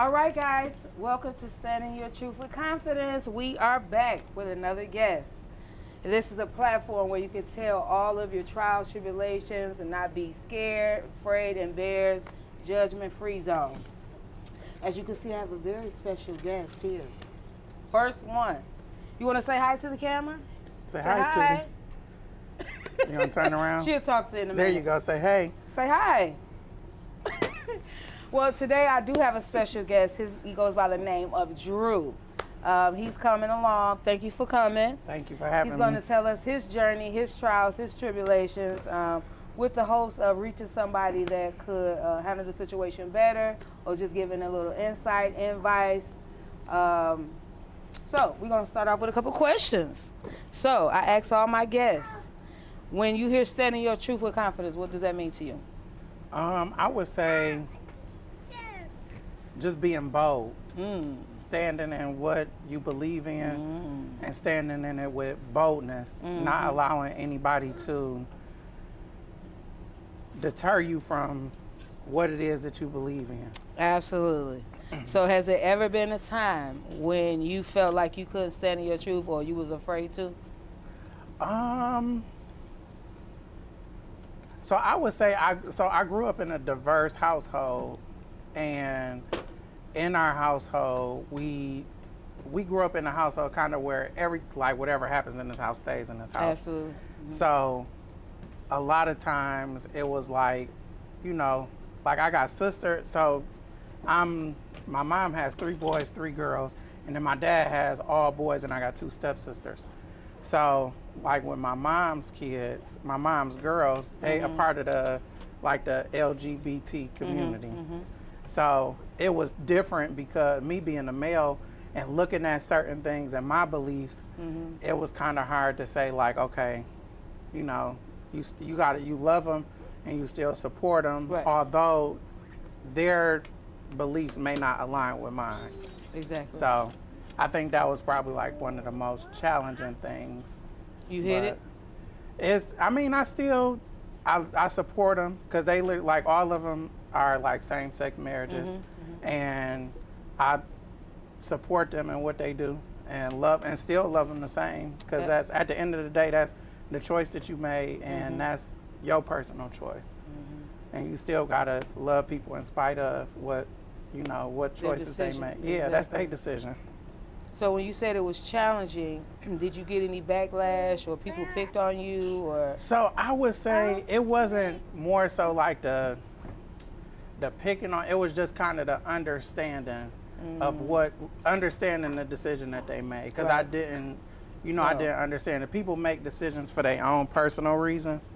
All right, guys, welcome to Standing Your Truth with Confidence. We are back with another guest. This is a platform where you can tell all of your trials, tribulations, and not be scared, afraid, embarrassed, judgment-free zone. As you can see, I have a very special guest here. First one. You want to say hi to the camera? Say hi to me. You want to turn around? She'll talk to you in a minute. There you go. Say hey. Say hi. Well, today I do have a special guest. He goes by the name of Drew. He's coming along. Thank you for coming. Thank you for having me. He's going to tell us his journey, his trials, his tribulations, with the hopes of reaching somebody that could handle the situation better or just giving a little insight, advice. So we're going to start off with a couple questions. So I ask all my guests, when you hear standing your truth with confidence, what does that mean to you? I would say just being bold, standing in what you believe in and standing in it with boldness, not allowing anybody to deter you from what it is that you believe in. Absolutely. So has there ever been a time when you felt like you couldn't stand in your truth or you was afraid to? So I would say I grew up in a diverse household, and in our household we grew up in a household kind of where whatever happens in this house stays in this house. Absolutely. So a lot of times it was like, I got sisters. So my mom has 3 boys, 3 girls, and then my dad has all boys, and I got 2 stepsisters. So like with my mom's kids, my mom's girls, they are part of the LGBT community. So it was different because me being a male and looking at certain things and my beliefs, it was kind of hard to say like, okay, you love them and you still support them, right, although their beliefs may not align with mine. Exactly. So I think that was probably like one of the most challenging things. You hit it? I support them because they like all of them are like same-sex marriages, and I support them in what they do and still love them the same because that's at the end of the day, that's the choice that you made, and that's your personal choice. And you still gotta love people in spite of what choices they make. Yeah, exactly. That's their decision. So when you said it was challenging, did you get any backlash or people picked on you or? So I would say it wasn't more so like the picking on, it was just kind of the understanding of understanding the decision that they made. Because I didn't understand that people make decisions for their own personal reasons,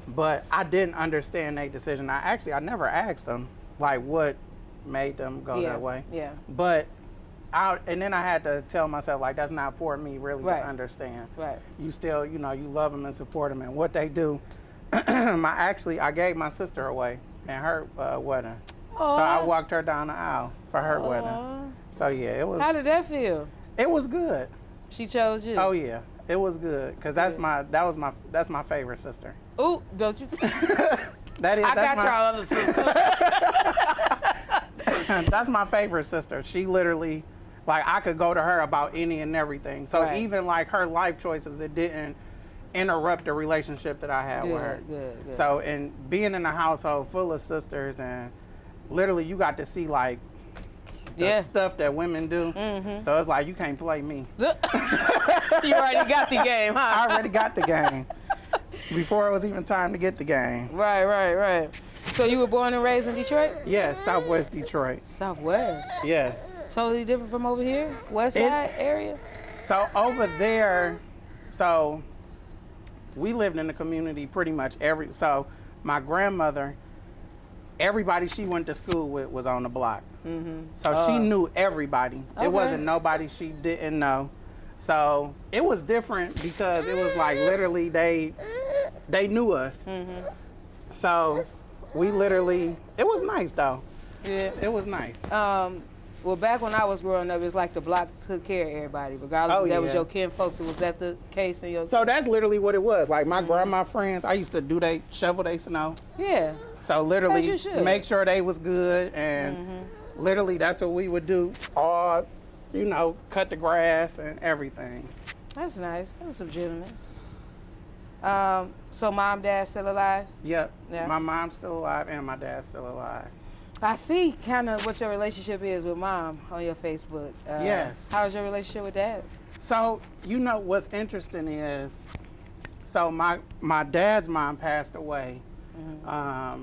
but I didn't understand their decision. I never asked them like what made them go that way. Yeah. But and then I had to tell myself like that's not for me really to understand. Right. You still, you love them and support them and what they do. I gave my sister away in her wedding. Aww. So I walked her down the aisle for her wedding. So yeah, it was. How did that feel? It was good. She chose you. Oh yeah, it was good because that's my favorite sister. Ooh, don't you? I got y'all other sister. That's my favorite sister. She literally, like, I could go to her about any and everything. So even like her life choices, it didn't interrupt the relationship that I had with her. Good. So, and being in a household full of sisters, and literally you got to see like the stuff that women do. So it's like, you can't play me. You already got the game, huh? I already got the game before it was even time to get the game. Right. So you were born and raised in Detroit? Yes, Southwest Detroit. Southwest? Yes. Totally different from over here? West side area? So over there, so we lived in the community pretty much so my grandmother, everybody she went to school with was on the block. So she knew everybody. Okay. It wasn't nobody she didn't know. So it was different because it was like literally they knew us. So we literally, it was nice though. Yeah. It was nice. Well, back when I was growing up, it's like the block took care of everybody, regardless if that was your kin folks. Was that the case in your? So that's literally what it was. Like my grandma friends, I used to shovel their snow. Yeah. So literally As you should. make sure they was good and literally, that's what we would do. All, cut the grass and everything. That's nice. That was legitimate. So mom, dad still alive? Yep. Yeah. My mom's still alive and my dad's still alive. I see kind of what your relationship is with mom on your Facebook. Yes. How's your relationship with dad? So, what's interesting is, so my dad's mom passed away. I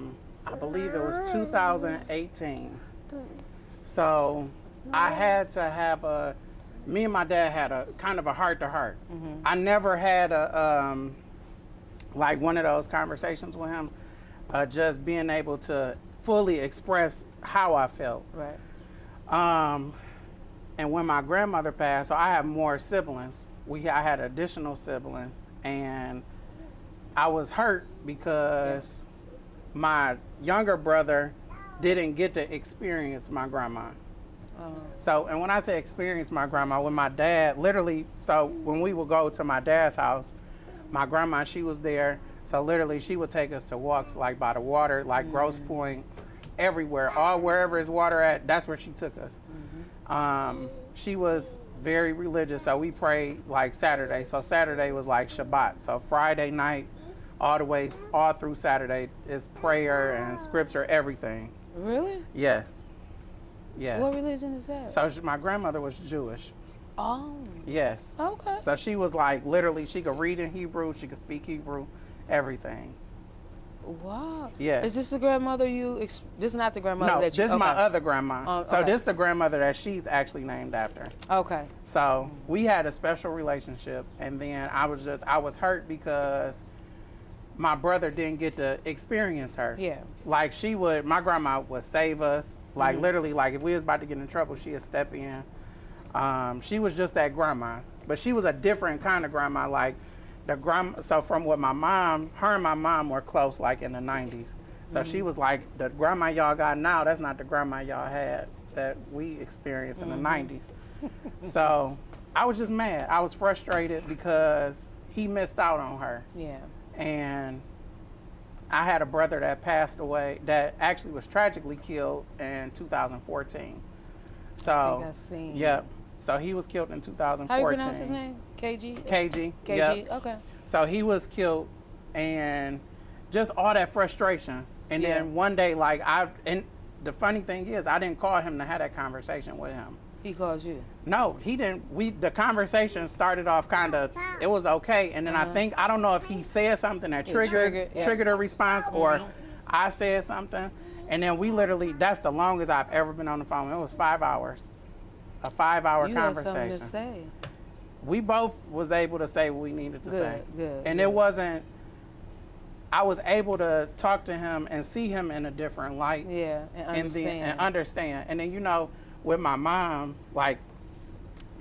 believe it was 2018. So I had to have me and my dad had a kind of a heart-to-heart. I never had like one of those conversations with him, just being able to fully express how I felt. Right. And when my grandmother passed, so I have more siblings. I had an additional sibling, and I was hurt because my younger brother didn't get to experience my grandma. So, and when I say experience my grandma, when my dad, literally, so when we would go to my dad's house, my grandma, she was there. So literally, she would take us to walks like by the water, like Grosse Pointe, everywhere, wherever is water at, that's where she took us. She was very religious, so we prayed like Saturday. So Saturday was like Shabbat. So Friday night, all through Saturday is prayer and scripture, everything. Really? Yes. Yes. What religion is that? So my grandmother was Jewish. Oh. Yes. Okay. So she was like, literally, she could read in Hebrew, she could speak Hebrew, everything. Wow. Yes. Is this the grandmother this is not the grandmother No, that you... this is my other grandma. So okay. this is the grandmother that she's actually named after. Okay. So we had a special relationship, and then I was hurt because my brother didn't get to experience her. Yeah. Like my grandma would save us. Like literally, like if we was about to get in trouble, she'd step in. She was just that grandma, but she was a different kind of grandma. Like so from what her and my mom were close, like in the 90s. So she was like, the grandma y'all got now, that's not the grandma y'all had that we experienced in the 90s. So I was just mad. I was frustrated because he missed out on her. Yeah. And I had a brother that passed away, that actually was tragically killed in 2014. So, I think I've seen. Yep. So he was killed in 2014. How you pronounce his name? KG? KG. KG, Yep. okay. So he was killed, and just all that frustration. And Yeah. then one day, and the funny thing is, I didn't call him to have that conversation with him. He calls you? No, he didn't. The conversation started off kind of, it was okay. And then I don't know if he said something that triggered a response, or I said something. And then we literally, that's the longest I've ever been on the phone. It was 5 hours. A 5-hour conversation. You had something to say. We both was able to say what we needed to say. Good. And it wasn't, I was able to talk to him and see him in a different light. Yeah, and understand. And understand. And then, with my mom, like,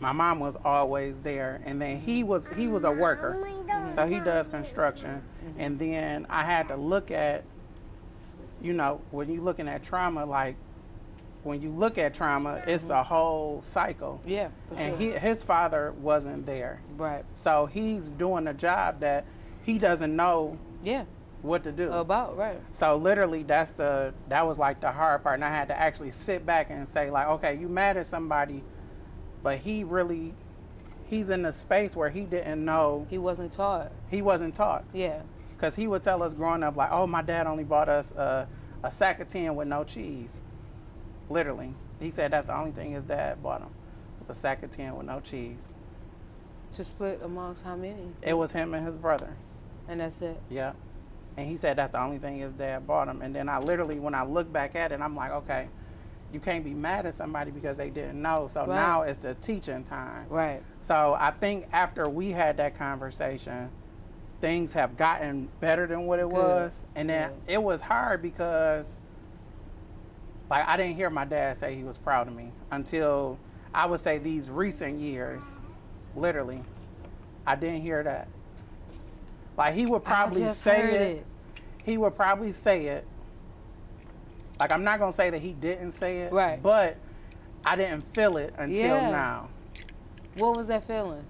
my mom was always there. And then he was a worker. So he does construction. And then I had to look at, when you're looking at trauma, like, when you look at trauma, it's a whole cycle. Yeah, for and sure. his father wasn't there. Right. So he's doing a job that he doesn't know what to do about. Right. So literally, that was like the hard part, and I had to actually sit back and say, like, okay, you mad at somebody, but he's in a space where he didn't know. He wasn't taught. Yeah. Because he would tell us growing up, like, oh, my dad only bought us a sack of 10 with no cheese. Literally. He said that's the only thing his dad bought him. It was a sack of 10 with no cheese. To split amongst how many? It was him and his brother. And that's it? Yeah. And he said that's the only thing his dad bought him. And then when I look back at it, I'm like, okay, you can't be mad at somebody because they didn't know. So now it's the teaching time. Right. So I think after we had that conversation, things have gotten better than what it was. And then it was hard because, like, I didn't hear my dad say he was proud of me until, I would say, these recent years. Literally. I didn't hear that. Like, he would probably say it. He would probably say it. Like, I'm not going to say that he didn't say it. Right. But I didn't feel it until now. What was that feeling?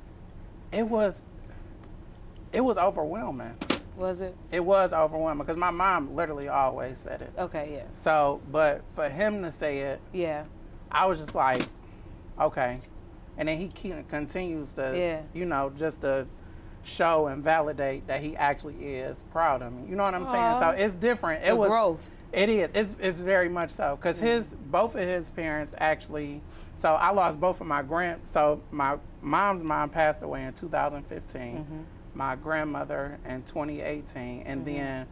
It was overwhelming. Was it? It was overwhelming because my mom literally always said it. Okay, yeah. So, but for him to say it, Yeah. I was just like, okay. And then he continues to, Yeah. you know, just to show and validate that he actually is proud of me. You know what I'm saying? So it's different. It The was growth. It is. It's very much so because both of his parents actually. So I lost both of my So my mom's mom passed away in 2015. My grandmother in 2018, and then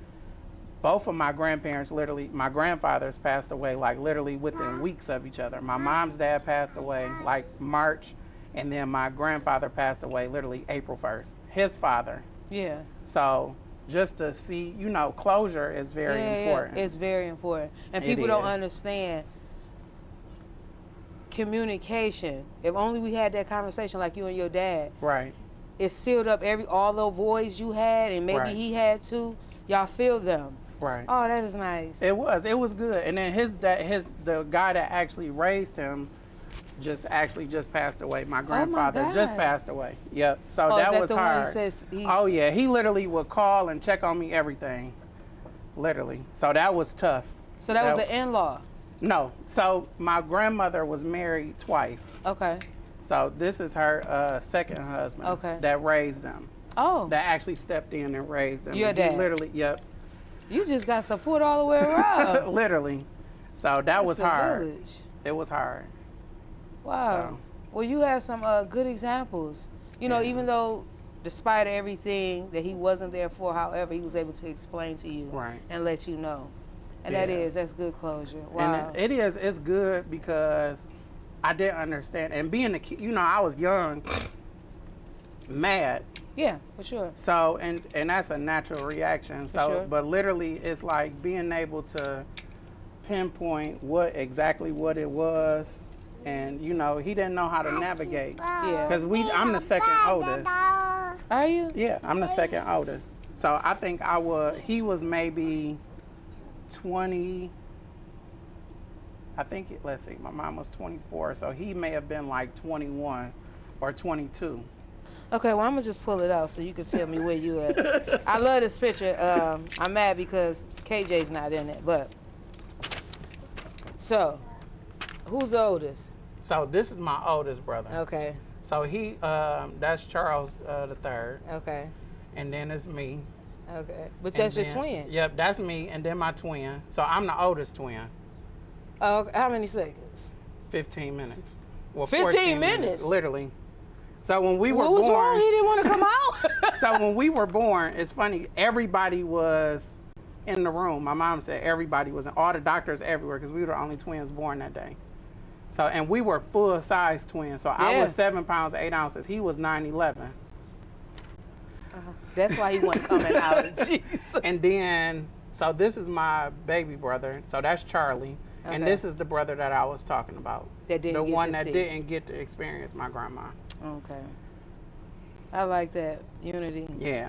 both of my grandparents literally. My grandfathers passed away like literally within weeks of each other. My mom's dad passed away like March, and then my grandfather passed away literally April 1st. His father. Yeah. So just to see, you know, closure is very important. It's very important. And It people don't is. understand communication. If only we had that conversation like you and your dad, Right. it sealed up all those voids you had, and maybe Right. he had too. Y'all feel them. Right. Oh, that is nice. It was good. And then the guy that actually raised him just passed away. My grandfather just God. passed away. Yep. So Oh, is that that was the one hard. who says he's- Oh yeah, he literally would call and check on me everything. Literally. So that was tough. So that was an in-law. No. So my grandmother was married twice. Okay. So this is her second husband Okay. that raised them. Oh, That actually stepped in and raised them. Your And he dad? literally, yep. you just got support all the way around. Literally. So that was It's a hard. village. It was hard. Wow. So. Well, you had some good examples. You know, Yeah. even though, despite everything that he wasn't there for, however, he was able to explain to you Right. and let you know. And Yeah. that's good closure. Wow. And it's good because I didn't understand. And being a kid, you know, I was young, mad. Yeah, for sure. So, and that's a natural reaction. So, sure. but literally it's like being able to pinpoint exactly what it was. And, you know, he didn't know how to navigate. Yeah. Because I'm the second oldest. Are you? Yeah, I'm the second oldest. So I think he was maybe 20, let's see, my mom was 24, so he may have been like 21 or 22. Okay, well, I'm going to just pull it out so you can tell me where you at. I love this picture. I'm mad because KJ's not in it, but. So, who's the oldest? So this is my oldest brother. Okay, So that's Charles the third, okay, and then it's me. okay. But And that's your then- twin. Yep, that's me, and then my twin. So I'm the oldest twin. Oh, how many seconds? 15 minutes. Well, 15 14 minutes? literally. So when we were What was wrong? born, He didn't want to come out? so when we were born, it's funny. Everybody was in the room. My mom said everybody was in. All the doctors everywhere because we were the only twins born that day. So and we were full size twins. So I Yeah. was 7 pounds 8 ounces. He was 9'11". That's why he wasn't coming out. Jesus. And then so this is my baby brother. So that's Charlie. And Okay. this is the brother that I was talking about. That didn't the get one to that see. didn't get to experience my grandma. Okay. I like that unity. Yeah.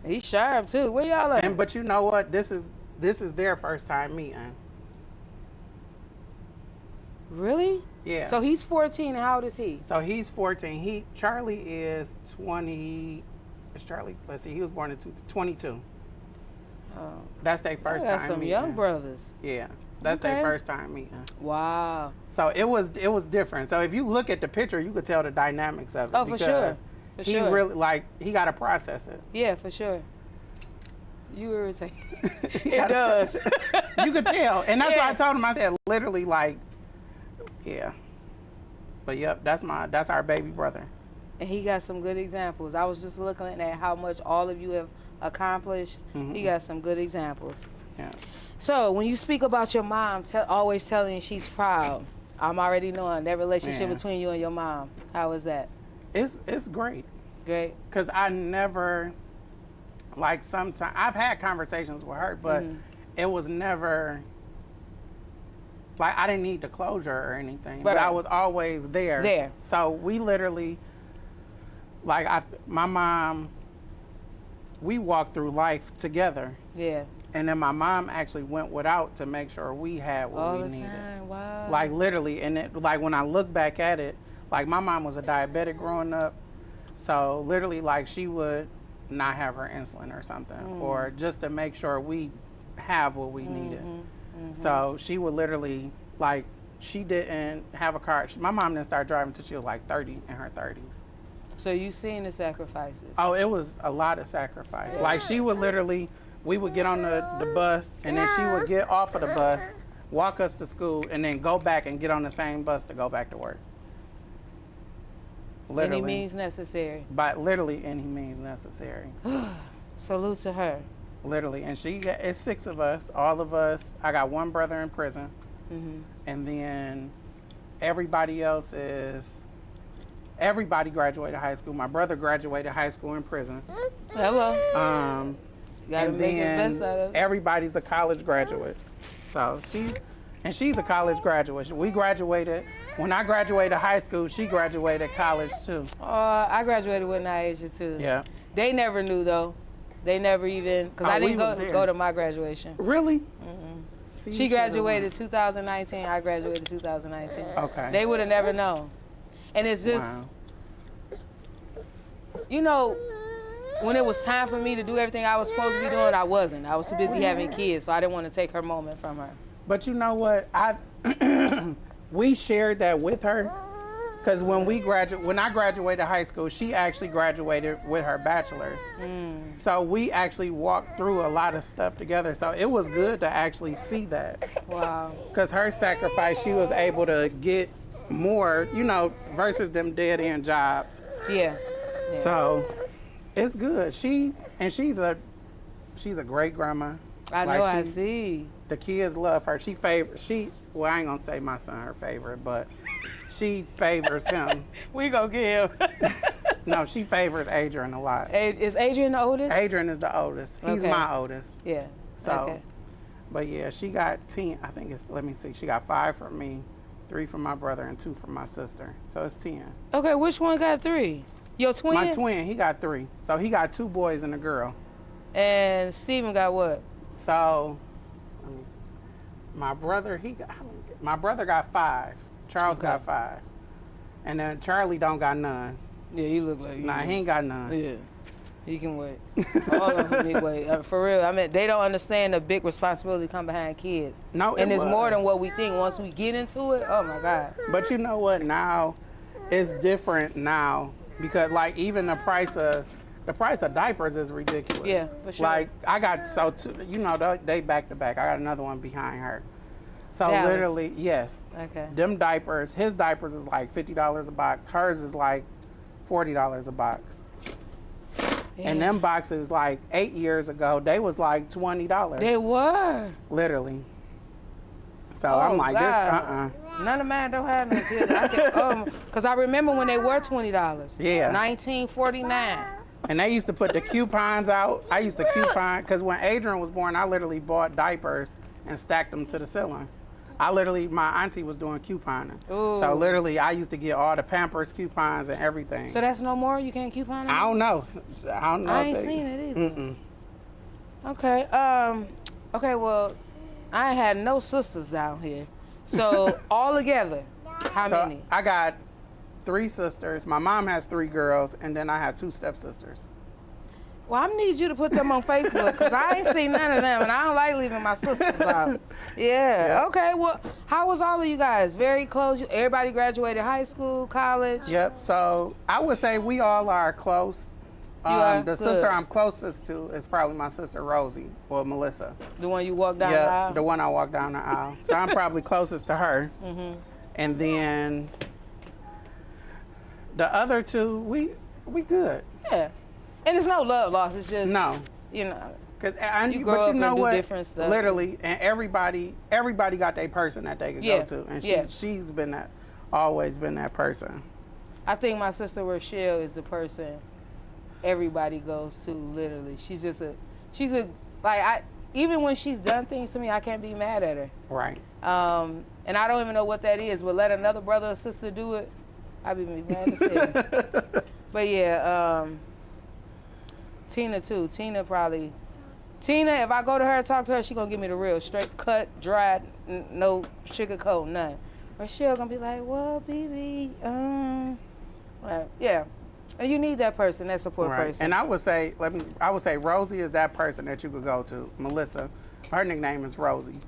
He's sharp too. Where y'all at? But you know what? This is their first time meeting. Really? Yeah. So he's 14. And how old is he? So he's 14. Charlie is 20. Is Charlie? Let's see. He was born in 22. Oh, That's their first I got time some meeting. young brothers. Yeah. That's their Okay. first time meeting. Wow. So it was different. So if you look at the picture, you could tell the dynamics of it. Oh, for sure. because For he sure. really he got to process it. Yeah, for sure. You irritate. He It gotta- does. You could tell, and that's why Yeah. I told him. I said literally yeah. But yep, that's our baby brother. And he got some good examples. I was just looking at how much all of you have accomplished. He got some good examples. Yeah. So when you speak about your mom, always telling you she's proud, I'm already knowing that relationship Yeah. between you and your mom. How is that? It's great. Great. Because I never, sometimes, I've had conversations with her, but it was never, I didn't need the closure or anything. But Right. I was always there. There. So we literally, my mom, we walked through life together. Yeah. And then my mom actually went without to make sure we had what All we the needed. time. Wow. Literally, and when I look back at it, my mom was a diabetic growing up, so literally she would not have her insulin or something, or just to make sure we have what we needed. So she would literally, like, she didn't have a car. My mom didn't start driving until she was like 30, in her 30s. So you seen the sacrifices? Oh, it was a lot of sacrifice. Like, she would literally, we would get on the bus, and then she would get off of the bus, walk us to school, and then go back and get on the same bus to go back to work. Literally. Any means necessary. By literally any means necessary. Salute to her. Literally. And it's 6 of us, all of us. I got 1 brother in prison. And then everybody else everybody graduated high school. My brother graduated high school in prison. Hello. You gotta And make the then best out of it. everybody's a college graduate. So she's a college graduate. We graduated, when I graduated high school, she graduated college too. I graduated with Naisha too. Yeah. They never knew though. They never even, because I we didn't was there. go to my graduation. Really? See, She you should've graduated 2019. I graduated 2019. Okay. They would have never known. And it's just, Wow. you know, when it was time for me to do everything I was supposed to be doing, I wasn't. I was too busy having kids, so I didn't want to take her moment from her. But you know what? We shared that with her, because when I graduated high school, she actually graduated with her bachelor's. So we actually walked through a lot of stuff together. So it was good to actually see that. Wow. Because her sacrifice, she was able to get more, you know, versus them dead end jobs. Yeah. So it's good. She's a great grandma. I know, Like, I see. The kids love her. Well, I ain't gonna say my son her favorite, but she favors him. We gonna get him. No, she favors Adrian a lot. Is Adrian the oldest? Adrian is the oldest. He's Okay. my oldest. Yeah. So, Okay. but yeah, she got 10. I think let me see. She got 5 from me, 3 from my brother, and 2 from my sister. So it's 10. Okay, which one got 3? Your twin? My twin, he got 3. So he got 2 boys and a girl. And Steven got what? So, let me see. My brother got 5. Charles Okay. got 5. And then Charlie don't got none. Yeah, you look like Nah, he ain't got none. Yeah, he can wait. All of them need wait. For real, I mean, they don't understand the big responsibility come behind kids. No, and it's more than was. what we think. Once we get into it, oh my God. But you know what? Now, it's different now because like even the price of diapers is ridiculous. Yeah, for sure. Like I got they back to back. I got another one behind her. So Dallas. literally, yes. Okay. Them diapers, his diapers is like $50 a box. Hers is like $40 a box. Yeah. And them boxes like 8 years ago, they was like $20. They were. Literally. So Oh, I'm like, God. None of mine don't have no kids. Because I remember when they were $20. Yeah. 1949. And they used to put the coupons out. I used to coupon, because when Adrian was born, I literally bought diapers and stacked them to the ceiling. My auntie was doing couponing. Ooh. So literally, I used to get all the Pampers coupons and everything. So that's no more? You can't coupon it? I don't know. I ain't seen it either. Okay. Okay, well, I ain't had no sisters down here. So all together, how So many? I got 3 sisters. My mom has 3 girls, and then I have 2 stepsisters. Well, I need you to put them on Facebook because I ain't seen none of them, and I don't like leaving my sisters out. Yeah. Yep. Okay. Well, how was all of you guys? Very close. Everybody graduated high school, college. Yep. So I would say we all are close. are? The Good. sister I'm closest to is probably my sister Rosie, or Melissa. The one you walked down the Yeah, aisle. the one I walked down the aisle. So I'm probably closest to her. And then the other 2, we good. Yeah. And it's no love loss. It's just No, you know. because You grow up you know and do what? different stuff. Literally, and everybody got their person that they could Yeah, go to, and yeah. she's been always been that person. I think my sister Rochelle is the person everybody goes to. Literally, she's even when she's done things to me, I can't be mad at her. Right. And I don't even know what that is, but let another brother or sister do it, I'd be mad as hell. But yeah, Tina too. Tina, if I go to her and talk to her, she gonna give me the real, straight cut, dried, no sugar coat, none. Rochelle gonna be like, well, baby, like, yeah. And you need that person, that support person. And I would say Rosie is that person that you could go to. Melissa, her nickname is Rosie.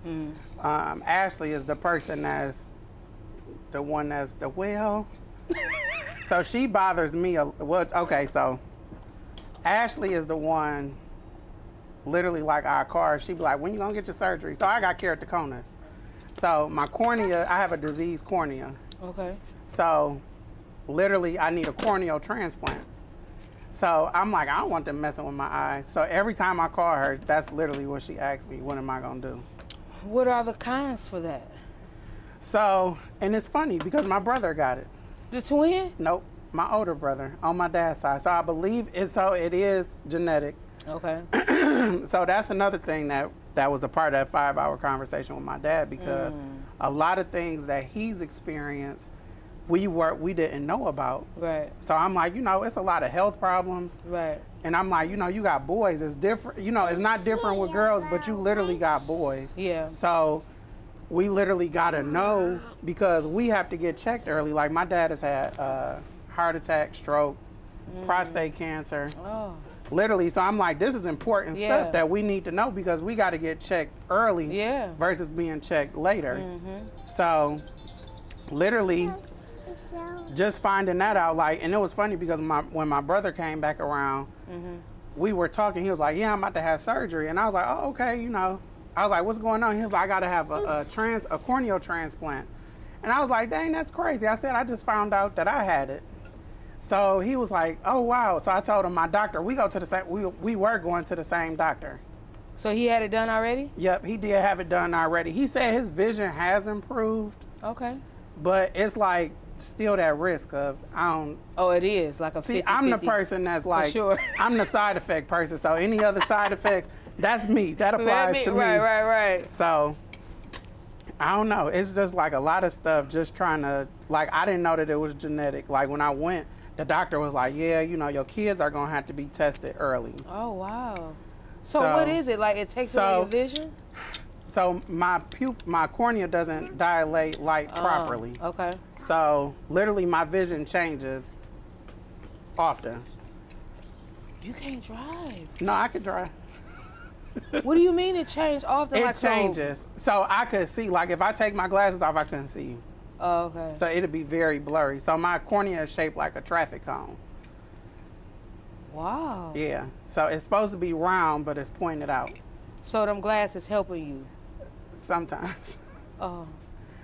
Ashley is the person that's the one that's the well. So she bothers me. So Ashley is the one, literally like our car. She be like, when you gonna get your surgery? So I got keratoconus. So my cornea, I have a diseased cornea. Okay. So literally I need a corneal transplant. So I'm like, I don't want them messing with my eyes. So every time I call her, that's literally what she asks me, what am I gonna do? What are the cons for that? So, and it's funny because my brother got it. The twin? Nope, my older brother on my dad's side. So I believe it is genetic. Okay. So that's another thing that was a part of that 5-hour conversation with my dad, because a lot of things that he's experienced, we didn't know about. Right. So I'm like, it's a lot of health problems. Right. And I'm like, you got boys. It's different. It's not different with girls, but you literally got boys. Yeah. So we literally got to know, because we have to get checked early. Like my dad has had heart attack, stroke, prostate cancer. Oh. Literally. So I'm like, this is important stuff that we need to know, because we got to get checked early versus being checked later. So literally just finding that out, and it was funny because when my brother came back around, we were talking. He was like, yeah, I'm about to have surgery. And I was like, oh, okay, I was like, what's going on? He was like, I got to have a corneal transplant. And I was like, dang, that's crazy. I said, I just found out that I had it. So he was like, oh, wow. So I told him, my doctor, we were going to the same doctor. So he had it done already? Yep, he did have it done already. He said his vision has improved. Okay. But it's like still that risk of, Oh, it is like a 50-50. I'm the person that's like, sure. I'm the side effect person. So any other side effects, that's me. That applies to me. Right. So I don't know. It's just like a lot of stuff just trying to, I didn't know that it was genetic. Like when I went, the doctor was like, yeah, your kids are going to have to be tested early. Oh, wow. So what is it? Like it takes away your vision? So my cornea doesn't dilate light properly. Okay. So literally my vision changes often. You can't drive. No, I could drive. What do you mean it changed often? It changes. So I could see, if I take my glasses off, I couldn't see you. Oh, okay. So it'd be very blurry. So my cornea is shaped like a traffic cone. Wow. Yeah. So it's supposed to be round, but it's pointed out. So them glasses helping you? Sometimes. Oh.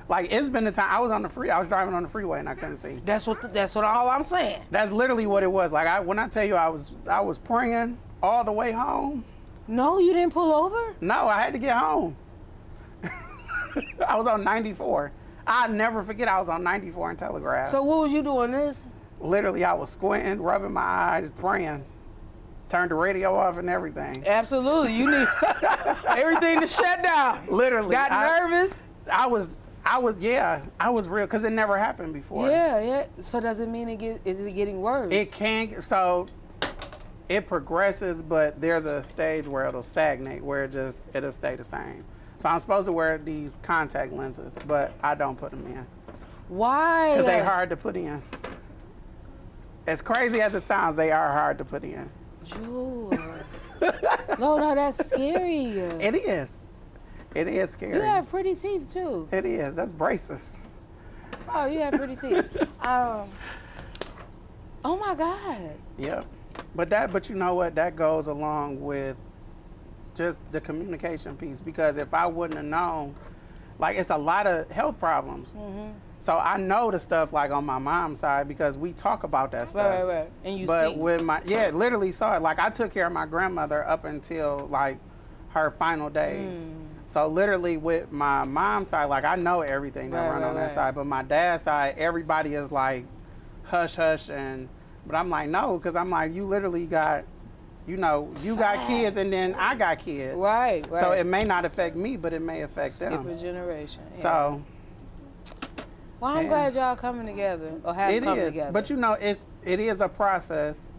It's been the time I was driving on the freeway and I couldn't see. That's what all I'm saying. That's literally what it was. When I tell you I was praying all the way home. No, you didn't pull over? No, I had to get home. I was on 94. I'll never forget I was on 94 in Telegraph. So what was you doing this? Literally, I was squinting, rubbing my eyes, praying. Turned the radio off and everything. Absolutely. You need everything to shut down. Literally. Got nervous? I was real, because it never happened before. Yeah. So does it mean is it getting worse? It can, so it progresses, but there's a stage where it'll stagnate, where it'll stay the same. So I'm supposed to wear these contact lenses, but I don't put them in. Why? Because they're hard to put in. As crazy as it sounds, they are hard to put in. Jewel. No, that's scary. It is. It is scary. You have pretty teeth too. It is. That's braces. Oh, you have pretty teeth. Oh my God. Yep. But you know what? That goes along with just the communication piece, because if I wouldn't have known, it's a lot of health problems. So I know the stuff on my mom's side, because we talk about that stuff. Right. And you see. But with literally saw it. I took care of my grandmother up until her final days. So literally with my mom's side, I know everything that run on that side. But my dad's side, everybody is hush hush, but I'm like, no, because I'm like, you literally got, you got kids, and then I got kids. Right. So it may not affect me, but it may affect them. Skip a generation. Yeah. So. Well, I'm glad y'all coming together, or have come together. But it is a process,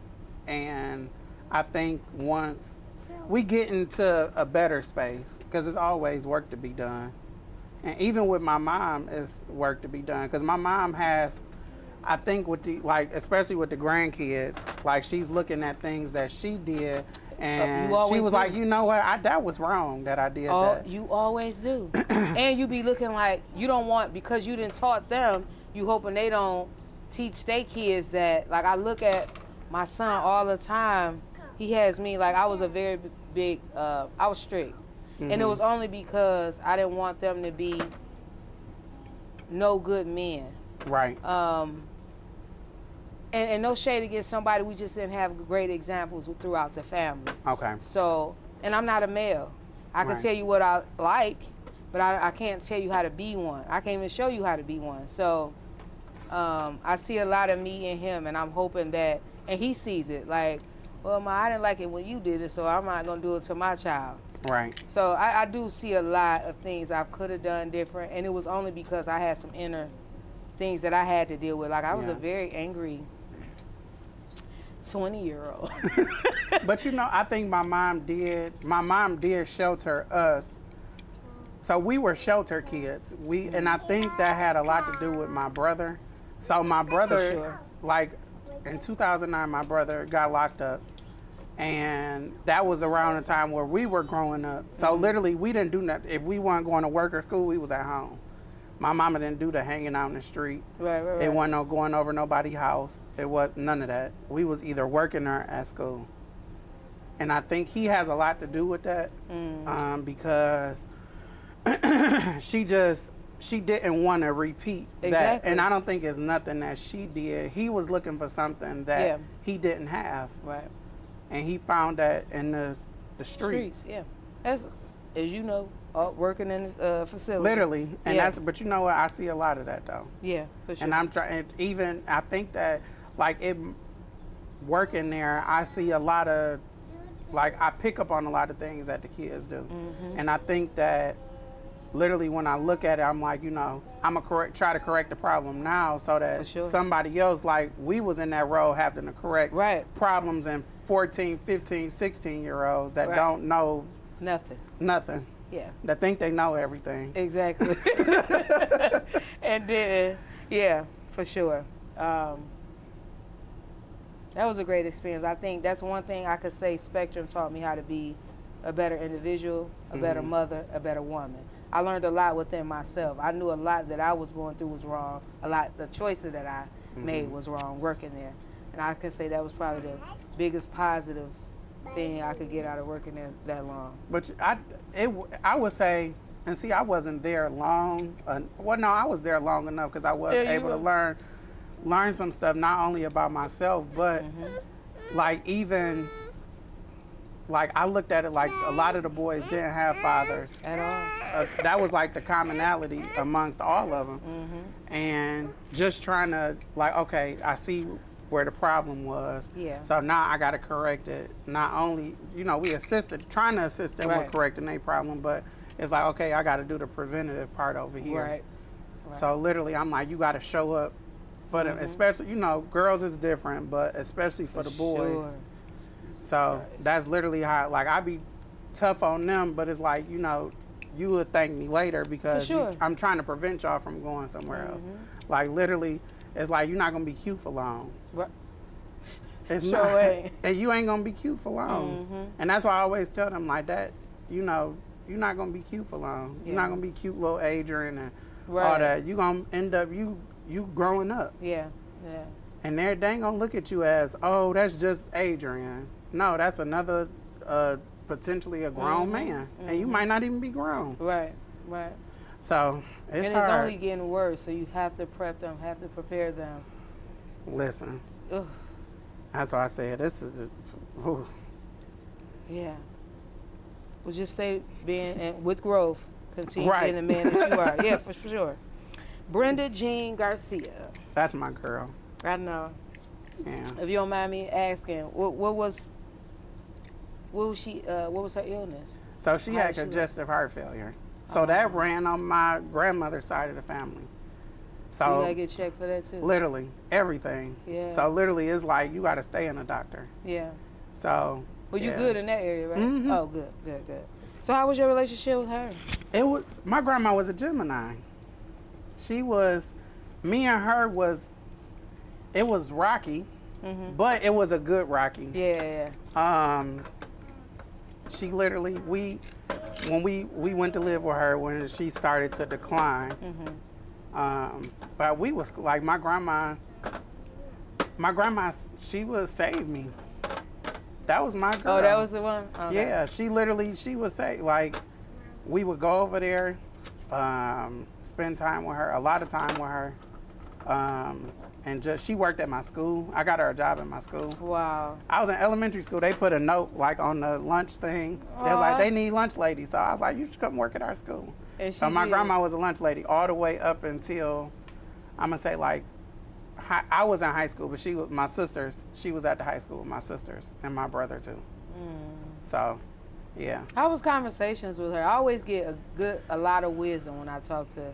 and I think once we get into a better space, because there's always work to be done. And even with my mom, it's work to be done, because my mom has I think with the, like, especially with the grandkids, like, she's looking at things that she did, and You always she was do. like, you know what, that was wrong that I did that. You always do. And you be looking like you don't want, because you didn't taught them, you hoping they don't teach their kids that. Like, I look at my son all the time. He has me, like, I was a very big, I was strict. And it was only because I didn't want them to be no good men. Right. And no shade against somebody, we just didn't have great examples throughout the family. Okay. So, and I'm not a male. I can Right. tell you what I like, but I can't tell you how to be one. I can't even show you how to be one. So, I see a lot of me in him, and I'm hoping that, and he sees it, like, well, Ma, I didn't like it when you did it, so I'm not going to do it to my child. Right. So I do see a lot of things I could have done different, and it was only because I had some inner things that I had to deal with. Like, I was Yeah. a very angry 20-year-old. But you know, I think my mom did shelter us. So we were shelter kids. And I think that had a lot to do with my brother. So my brother, sure. like in 2009, my brother got locked up. And that was around the time where we were growing up. So literally, we didn't do nothing. If we weren't going to work or school, we was at home. My mama didn't do the hanging out in the street. Right. It wasn't no going over nobody's house. It was none of that. We was either working or at school. And I think he has a lot to do with that, because she didn't want to repeat that. Exactly. And I don't think it's nothing that she did. He was looking for something that Yeah. he didn't have. Right. And he found that in the streets. Yeah. As you know, working in a facility. Literally. And Yeah. but you know what? I see a lot of that though. Yeah, for sure. And I'm trying, I think that, like, working there, I see a lot of, like, I pick up on a lot of things that the kids do. And I think that literally when I look at it, I'm like, you know, I'm going to try to correct the problem now so For that sure. somebody else, like, we was in that role having to correct Right. problems in 14, 15, 16-year-olds that Right. don't know Nothing. nothing, Yeah. that think they know everything. Exactly. And then, yeah, for sure. That was a great experience. I think that's one thing I could say Spectrum taught me, how to be a better individual, a better mother, a better woman. I learned a lot within myself. I knew a lot that I was going through was wrong. A lot, the choices that I made was wrong working there. And I can say that was probably the biggest positive thing I could get out of working there that long. But I would say, and see, I wasn't there long. Well, no, I was there long enough because I was Yeah, you able to were. learn some stuff, not only about myself, but like even, like I looked at it like a lot of the boys didn't have fathers. At all. That was like the commonality amongst all of them. And just trying to, like, okay, I see where the problem was. Yeah. So now I got to correct it. Not only, you know, trying to assist them Right. with correcting their problem, but it's like, okay, I got to do the preventative part over here. Right. So literally, I'm like, you got to show up for them, especially, you know, girls is different, but especially for the boys. Sure. So that's literally how, like, I be tough on them, but it's like, you know, you would thank me later because sure. I'm trying to prevent y'all from going somewhere else. Like, literally, it's like, you're not going to be cute for long. Right. It's Sure not, ain't. and you ain't going to be cute for long. And that's why I always tell them like that, you know, you're not going to be cute for long. You're Yeah. not going to be cute little Adrian and all Right. that. You're going to end up, you growing up. Yeah. Yeah. And they ain't gonna look at you as, oh, that's just Adrian. No, that's another, potentially a grown man, and you might not even be grown. Right. Right. So it's and hard. it's only getting worse, so you have to prep them, have to prepare them. Listen, Ugh. that's why I said this is. Ooh. Yeah. Well, just stay being, and with growth, continue Right. being the man that you are. Yeah, for sure. Brenda Jean Garcia. That's my girl. I know. Yeah. If you don't mind me asking, what was her illness? So she How had did she look? congestive heart failure. So that ran on my grandmother's side of the family. So you So gotta get checked for that too. literally everything. Yeah. So literally, it's like you got to stay in a doctor. Yeah. So. Well, you yeah. good in that area, right? Oh, good. So how was your relationship with her? My grandma was a Gemini. She was, me and her was it was rocky, but it was a good rocky. Yeah. She literally, when we went to live with her when she started to decline. But we was like, my grandma, she would save me. That was my girl. Oh, that was the one? Okay. Yeah, she would say, like, we would go over there, spend time with her, a lot of time with her. And she worked at my school. I got her a job at my school. Wow. I was in elementary school. They put a note like on the lunch thing. They was like, they need lunch ladies. So I was like, you should come work at our school. And So my did. grandma was a lunch lady all the way up until, I'm gonna say like, I was in high school, but she was at the high school with my sisters and my brother too. So, yeah. How was conversations with her? I always get a lot of wisdom when I talk to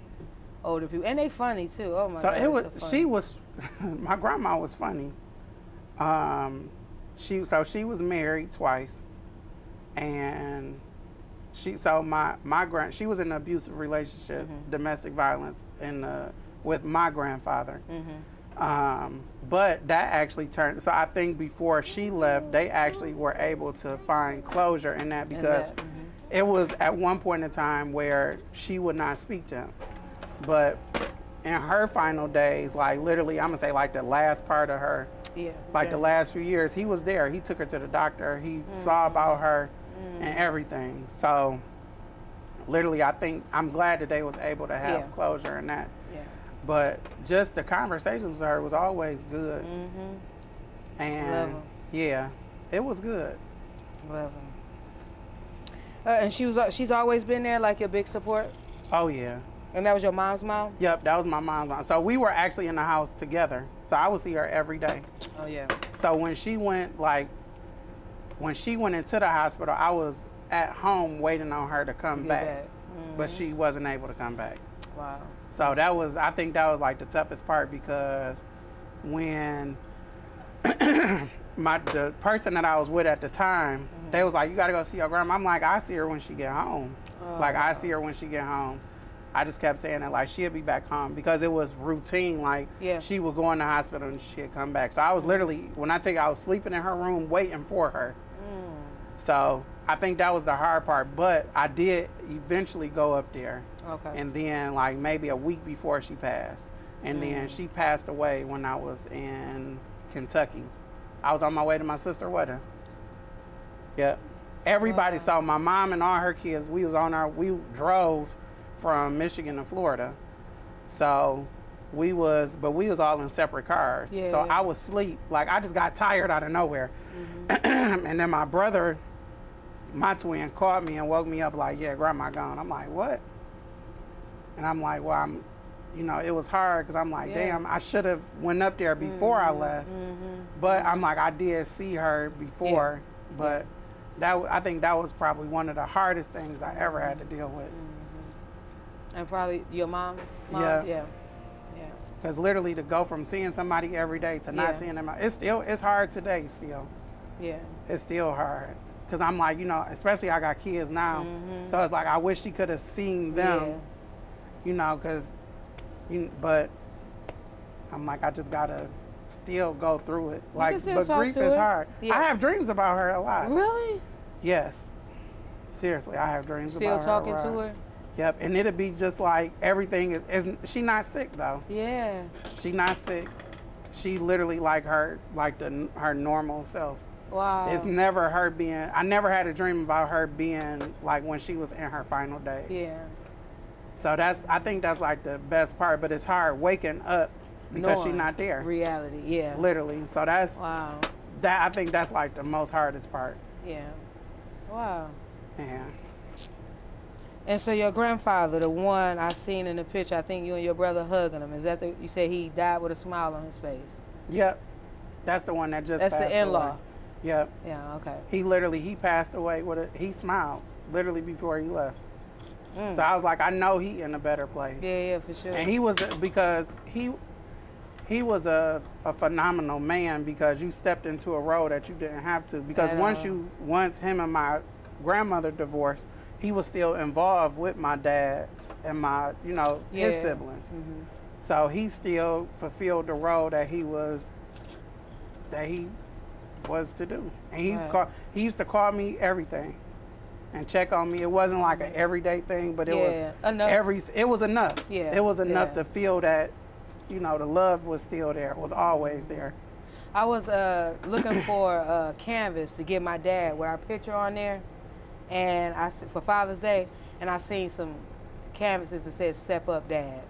older people, and they funny too. Oh my So God. it was. so funny. She was. My grandma was funny. She was married twice, and she was in an abusive relationship, domestic violence, with my grandfather. But that actually turned. So I think before she left, they actually were able to find closure in that because it was at one point in time where she would not speak to him. But in her final days, like literally, I'm gonna say like the last part of her, the last few years, he was there. He took her to the doctor. He saw about her and everything. So literally, I think I'm glad that they was able to have closure in that. But just the conversations with her was always good. And Love 'em. yeah, it was good. Love them. And she's always been there, like your big support. Oh yeah. And that was your mom's mom? Yep, that was my mom's mom. So we were actually in the house together. So I would see her every day. Oh yeah. So when she went into the hospital, I was at home waiting on her to come back. But she wasn't able to come back. Wow. So I think that was like the toughest part because when the person that I was with at the time, they was like, you gotta go see your grandma. I'm like, I see her when she get home. I see her when she get home. I just kept saying that, like, she'll be back home because it was routine. Like, she would go in the hospital and she'd come back. So I was literally, I was sleeping in her room waiting for her. So I think that was the hard part, but I did eventually go up there. Okay. And then, like, maybe a week before she passed. And then she passed away when I was in Kentucky. I was on my way to my sister's wedding. Yep. Everybody saw my mom and all her kids. We drove from Michigan to Florida. So we was all in separate cars. So I was asleep. Like, I just got tired out of nowhere. And then my brother, my twin, called me and woke me up like, yeah, grandma gone. I'm like, what? And I'm like, well, it was hard because I'm like, damn, I should have went up there before I left. But I'm like, I did see her before, but I think that was probably one of the hardest things I ever had to deal with. And probably your mom? Yeah. Because literally to go from seeing somebody every day to not seeing them, it's hard today still. Yeah. It's still hard. Because I'm like, especially I got kids now. So it's like, I wish she could have seen them, but I'm like, I just got to still go through it. Like, but grief is hard. Yeah. I have dreams about her a lot. Really? Yes. Seriously, I have dreams Still about her. talking to her? Yep, and it'll be just like everything she not sick though. Yeah. She not sick. She literally her normal self. Wow. It's never her I never had a dream about her being like when she was in her final days. Yeah. So I think that's like the best part, but it's hard waking up because she's not there. Reality, yeah. Literally. So wow. I think that's like the most hardest part. Yeah. Wow. Yeah. And so your grandfather, the one I seen in the picture, I think you and your brother hugging him. Is that you said he died with a smile on his face? Yep. That's the one that just That's passed the in-law. away. Yep. Yeah, okay. He passed away he smiled literally before he left. So I was like, I know he in a better place. Yeah, for sure. And he was, because he was a phenomenal man because you stepped into a road that you didn't have to. Because once him and my grandmother divorced, he was still involved with my dad and my, his siblings. So he still fulfilled the role that he was to do. And he used to call me everything and check on me. It wasn't like an everyday thing, but it was enough. It was enough. Yeah. It was enough to feel that, the love was still there, was always there. I was looking for a canvas to get my dad with our picture on there, and for Father's Day, and I seen some canvases that said "Step Up, Dad,"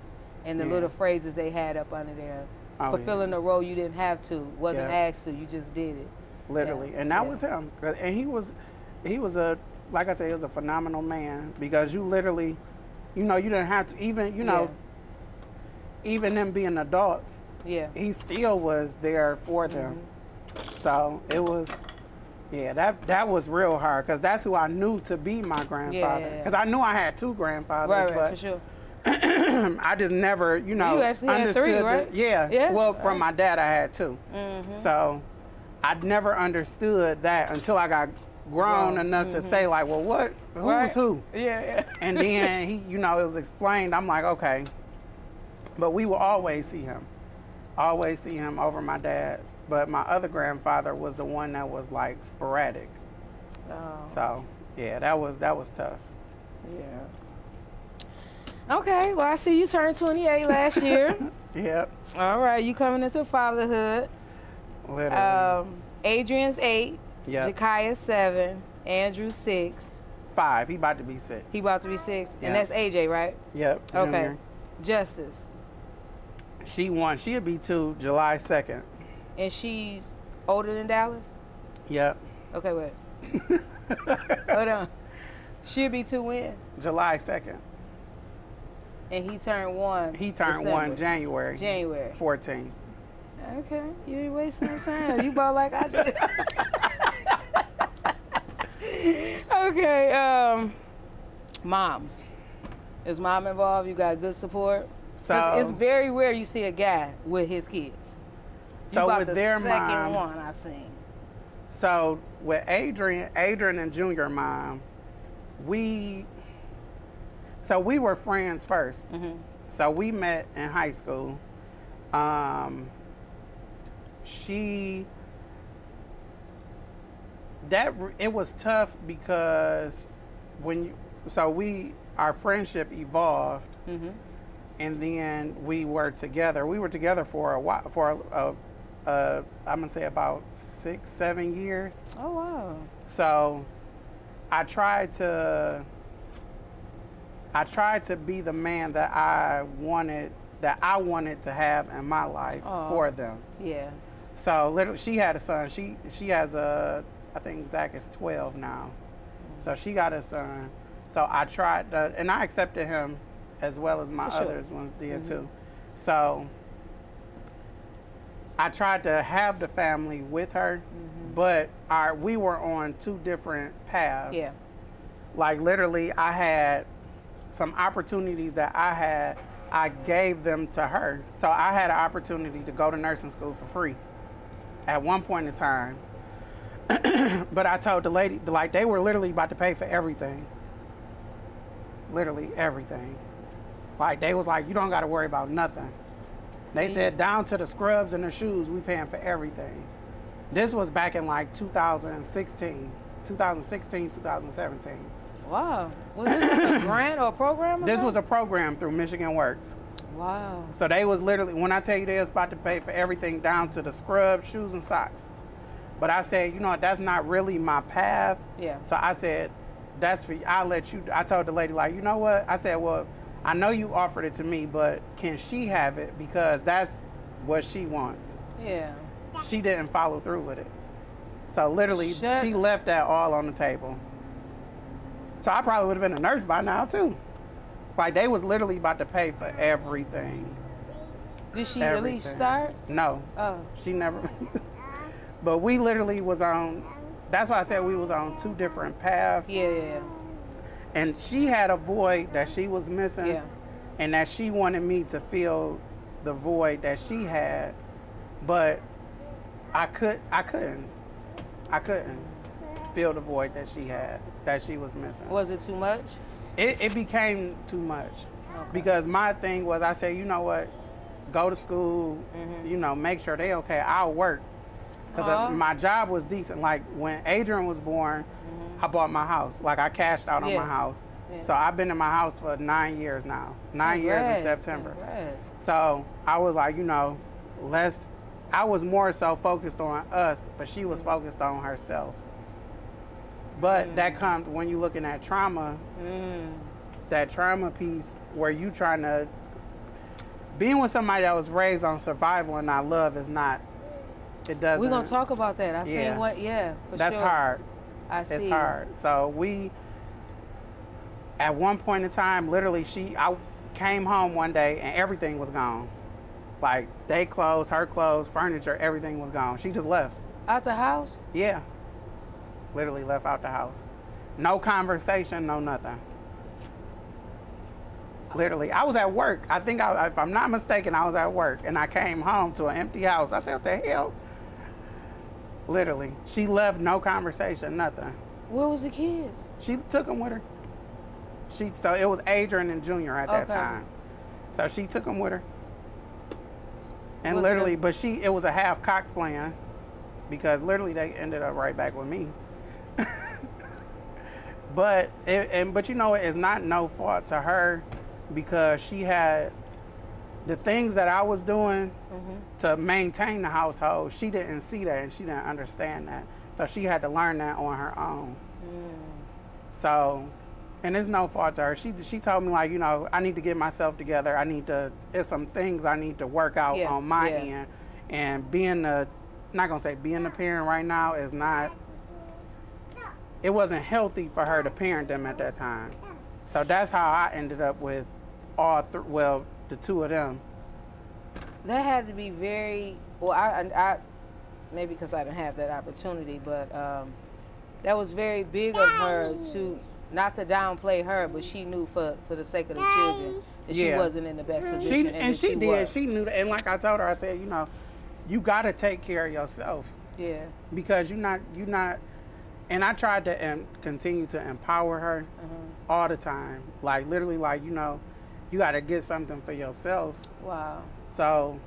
and the little phrases they had up under there, fulfilling the role you didn't have to, wasn't asked to, you just did it. Literally, and that was him, and he was a, like I said, he was a phenomenal man, because you literally, you didn't have to even, even them being adults. Yeah. He still was there for them. So it was, that was real hard, because that's who I knew to be my grandfather. Because I knew I had two grandfathers, but for sure. I just never, You actually had three, right? Yeah. Well, from my dad, I had two. So I never understood that until I got grown enough to say, like, well, who's who? Yeah. And then he, it was explained. I'm like, okay. But we will always see him over my dad's. But my other grandfather was the one that was like sporadic. Oh. So that was tough. Yeah. Okay, well, I see you turned 28 last year. Yep. All right, you coming into fatherhood. Literally. Adrian's 8, Yep. Jakia's 7, Andrew 6. 5. He about to be 6. He about to be 6, Yeah. and that's AJ, right? Yep. Okay. Junior. Justice. She'll be 2 July 2nd. And she's older than Dallas? Yep. Okay, wait. Hold on. She'll be 2 when? July 2nd. And he turned 1. He turned December. 1 January. January. 14th. Okay, you ain't wasting no time. You bought like I did. Okay, moms. Is mom involved? You got good support? So it's very rare you see a guy with his kids. So about with the their second mom, one I seen. So with Adrian and Junior mom, we were friends first. So we met in high school. It was tough because our friendship evolved, and then we were together. We were together for a while, I'm gonna say about 6-7 years. Oh wow! So I tried to be the man that I wanted to have in my life for them. Yeah. So literally, she had a son. She has I think Zach is 12 now. So she got a son. So I tried to, and I accepted him as well as my others ones did too. So I tried to have the family with her, but we were on 2 different paths. Yeah. Like literally, I had some opportunities that I gave them to her. So I had an opportunity to go to nursing school for free at one point in time. But I told the lady, like, they were literally about to pay for everything. Literally everything. Like, they was like, you don't got to worry about nothing. They said down to the scrubs and the shoes, we paying for everything. This was back in like 2017. Wow. Was this a grant or a program? This was a program through Michigan Works. Wow. So they was literally, when I tell you they was about to pay for everything down to the scrubs, shoes, and socks. But I said, that's not really my path. Yeah. So I said, that's for you. I'll let you. I told the lady, like, you know what? I said, well, I know you offered it to me, but can she have it? Because that's what she wants. Yeah. She didn't follow through with it. So literally, she left that all on the table. So I probably would have been a nurse by now, too. Like, they was literally about to pay for everything. Did she at least start? No. Oh. She never. But we literally was on, that's why I said we was on 2 different paths. Yeah. And she had a void that she was missing. Yeah. And that she wanted me to fill the void that she had. But I couldn't fill the void that she had, that she was missing. Was it too much? It became too much. Okay. Because my thing was, I said, you know what? go to school, you know, make sure they okay. I'll work. Aw. Because my job was decent. Like when Adrian was born, I bought my house. Like I cashed out on Yeah. my house. Yeah. So I've been in my house for 9 years now. 9 years in Congrats, September. congrats. So I was like, you know, I was more so focused on us, but she was focused on herself. But that comes when you're looking at trauma, that trauma piece where you trying to, being with somebody that was raised on survival and not love is not, it doesn't. We're going to talk about that. I Yeah. seen what, yeah, for That's sure. hard. I see. It's hard. So at one point in time, literally I came home one day and everything was gone. Like they clothes, her clothes, furniture, everything was gone. She just left. Out the house? Yeah. Literally left out the house. No conversation, no nothing. Literally. I was at work. I think, if I'm not mistaken, I was at work and I came home to an empty house. I said, what the hell? Literally. She left, no conversation, nothing. Where was the kids? She took them with her. So it was Adrian and Junior at that Okay. time. So she took them with her. And Was it literally, a- it was a half-cocked plan because literally they ended up right back with me. But you know, it's not no fault to her because she had the things that I was doing to maintain the household. She didn't see that and she didn't understand that. So she had to learn that on her own. So, and it's no fault to her. She told me like, you know, I need to get myself together. There's some things I need to work out Yeah, on my yeah. end. And being the parent right now is not, it wasn't healthy for her to parent them at that time. So that's how I ended up with the two of them. That had to be very, well, I maybe because I didn't have that opportunity, but that was very big of her to, not to downplay her, but she knew for the sake of the children that she Yeah. wasn't in the best position. She did. Was. She knew that. And like I told her, I said, you know, you got to take care of yourself Yeah. because you're not, and I tried to continue to empower her all the time. Like literally, like, you know, you got to get something for yourself. Wow. So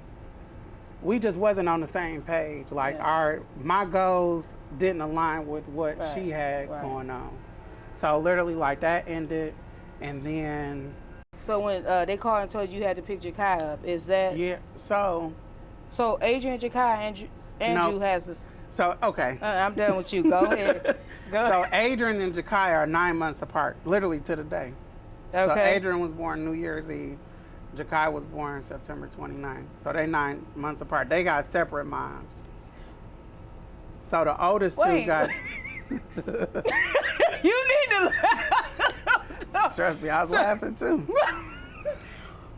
we just wasn't on the same page. Like Yeah. my goals didn't align with what Right, she had right. going on. So literally like that ended, and then So when they called and told you had to pick Jakai up, is that, yeah. So Adrian, Jakai, Andrew No. has this, okay. I'm done with you. Go ahead. Go So ahead. Adrian and Jakai are 9 months apart, literally to the day. So Okay. Adrian was born New Year's Eve. Jakai was born September 29th. So they 9 months apart. They got separate moms. So the oldest two Wait. got. You need to laugh. Trust me, I was laughing too.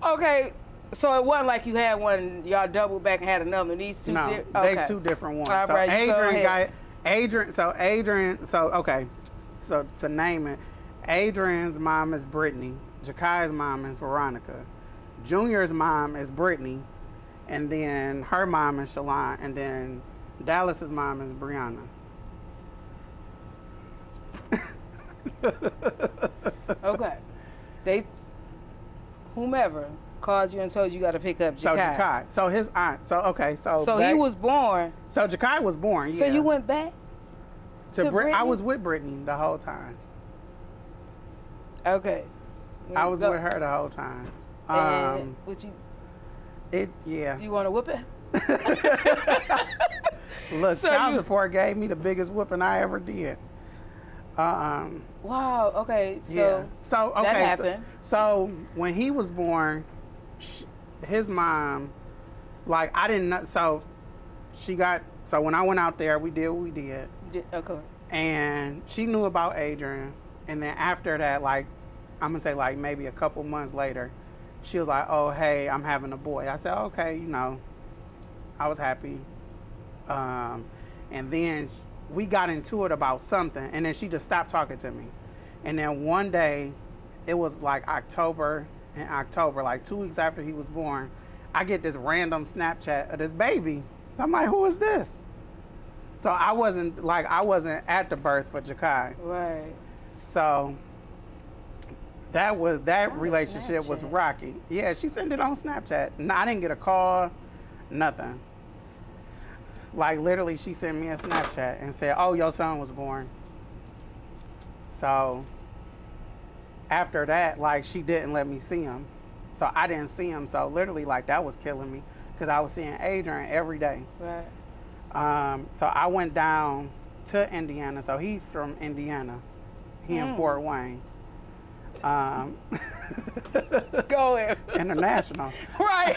Okay, so it wasn't like you had one, y'all doubled back and had another one. These two No, okay. they two different ones. All So right, you go ahead. So to name it, Adrian's mom is Brittany. Jakai's mom is Veronica. Junior's mom is Brittany. And then her mom is Shalon. And then Dallas's mom is Brianna. Okay. Whomever called you and told you got to pick up Jakai. So Jakai. So his aunt. So So he was born. So Jakai was born, yeah. So you went back to I Brittany? was with Brittany the whole time. Okay. I was Go- with her the whole time. And what you want to whoop it? Look, So child you- support gave me the biggest whooping I ever did. Wow. Okay. So Yeah. So okay. that happened. So when he was born, his mom, like I didn't know. So So when I went out there, we did what we did, Okay. and she knew about Adrian. And then after that, like I'm gonna say, like maybe a couple months later, she was like, "Oh, hey, I'm having a boy." I said, "Okay, you know." I was happy. And then we got into it about something, and then she just stopped talking to me. And then one day, it was like October, like 2 weeks after he was born, I get this random Snapchat of this baby. So I'm like, who is this? So I wasn't at the birth for Jakai. Right. So that On relationship was Snapchat. rocky. Yeah, she sent it on Snapchat. No, I didn't get a call, nothing. Like literally, she sent me a Snapchat and said, "Oh, your son was born." So after that, like she didn't let me see him, so I didn't see him. So literally, like that was killing me because I was seeing Adrian every day. Right. So I went down to Indiana. So he's from Indiana. He in Fort Wayne. Go ahead. International. Right.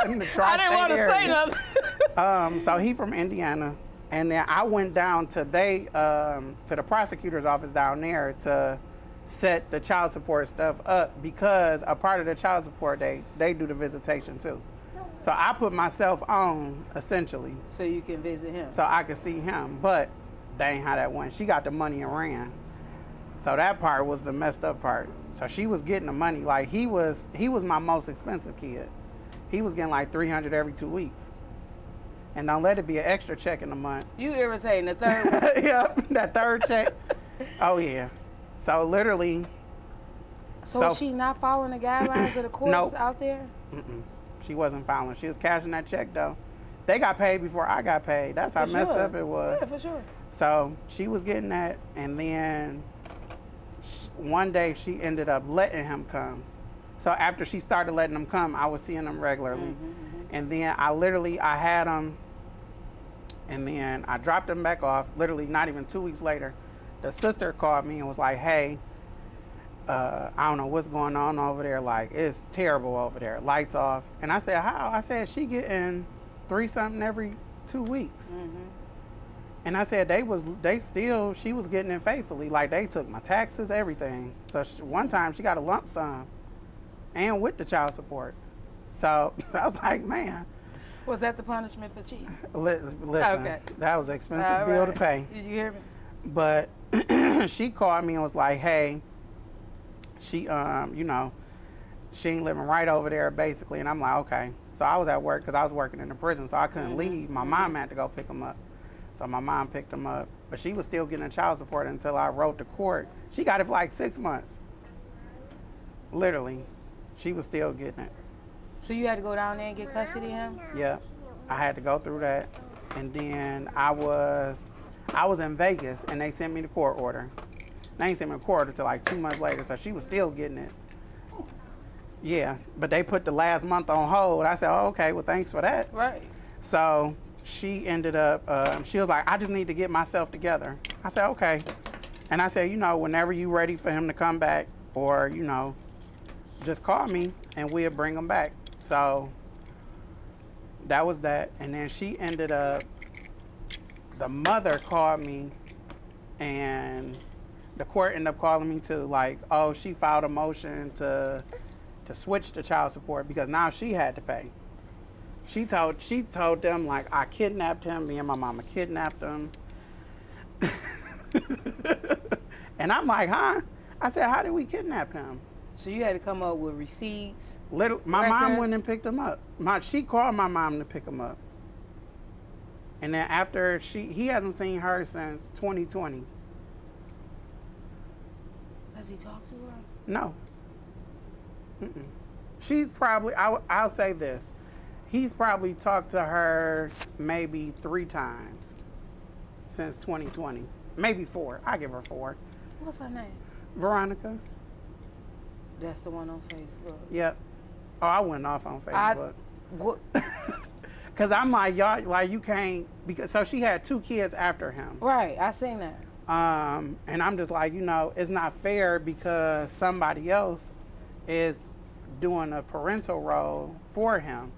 In the I tri-state didn't want to area. say nothing. So he from Indiana, and then I went down to the prosecutor's office down there to set the child support stuff up because a part of the child support they do the visitation too. So I put myself on essentially So you can visit him. so I could see him, but that ain't how that went. She got the money and ran. So that part was the messed up part. So she was getting the money. Like he was my most expensive kid. He was getting like $300 every 2 weeks. And don't let it be an extra check in a month. You irritating the third one. Yep, that third check. Oh yeah. So literally. So was she not following the guidelines of the courts Nope. out there? She wasn't following. She was cashing that check though. They got paid before I got paid. That's how For messed sure. up it was. Yeah, for sure. So she was getting that, and then one day she ended up letting him come. So after she started letting him come, I was seeing him regularly. And then I had him, and then I dropped him back off, literally not even 2 weeks later. The sister called me and was like, "Hey, I don't know what's going on over there. Like, it's terrible over there. Lights off." And I said, "How?" I said, "She getting 3-something every 2 weeks." And I said, she was getting it faithfully. Like, they took my taxes, everything. So one time she got a lump sum and with the child support. So I was like, man. Was that the punishment for cheating? Listen, Okay. that was an expensive All bill to right. pay. Did you hear me? But she called me and was like, "Hey, she, she ain't living right over there, basically." And I'm like, okay. So I was at work because I was working in the prison, so I couldn't leave. My mom had to go pick him up. So my mom picked him up, but she was still getting child support until I wrote to court. She got it for like 6 months. Literally, she was still getting it. So you had to go down there and get custody of him? Yeah, I had to go through that, and then I was in Vegas, and they sent me the court order. They ain't sent me the court order until like 2 months later, so she was still getting it. Yeah, but they put the last month on hold. I said, "Oh, okay, well, thanks for that." Right. So she ended up, she was like, "I just need to get myself together." I said, "Okay." And I said, "Whenever you ready for him to come back, or, just call me and we'll bring him back." So that was that. And then she ended up, the mother called me, and the court ended up calling me too. Like, oh, she filed a motion to switch the child support because now she had to pay. She told them, like, I kidnapped him. Me and my mama kidnapped him. And I'm like, huh? I said, how did we kidnap him? So you had to come up with receipts. My mom Records? went and picked him up. She called my mom to pick him up. And then after he hasn't seen her since 2020. Does he talk to her? No. She's probably, I'll say this. He's probably talked to her maybe 3 times since 2020. Maybe 4. I give her 4. What's her name? Veronica. That's the one on Facebook. Yep. Oh, I went off on Facebook. What? Cause I'm like, y'all, like you can't, because so she had 2 kids after him. Right, I seen that. And I'm just like, it's not fair because somebody else is doing a parental role for him.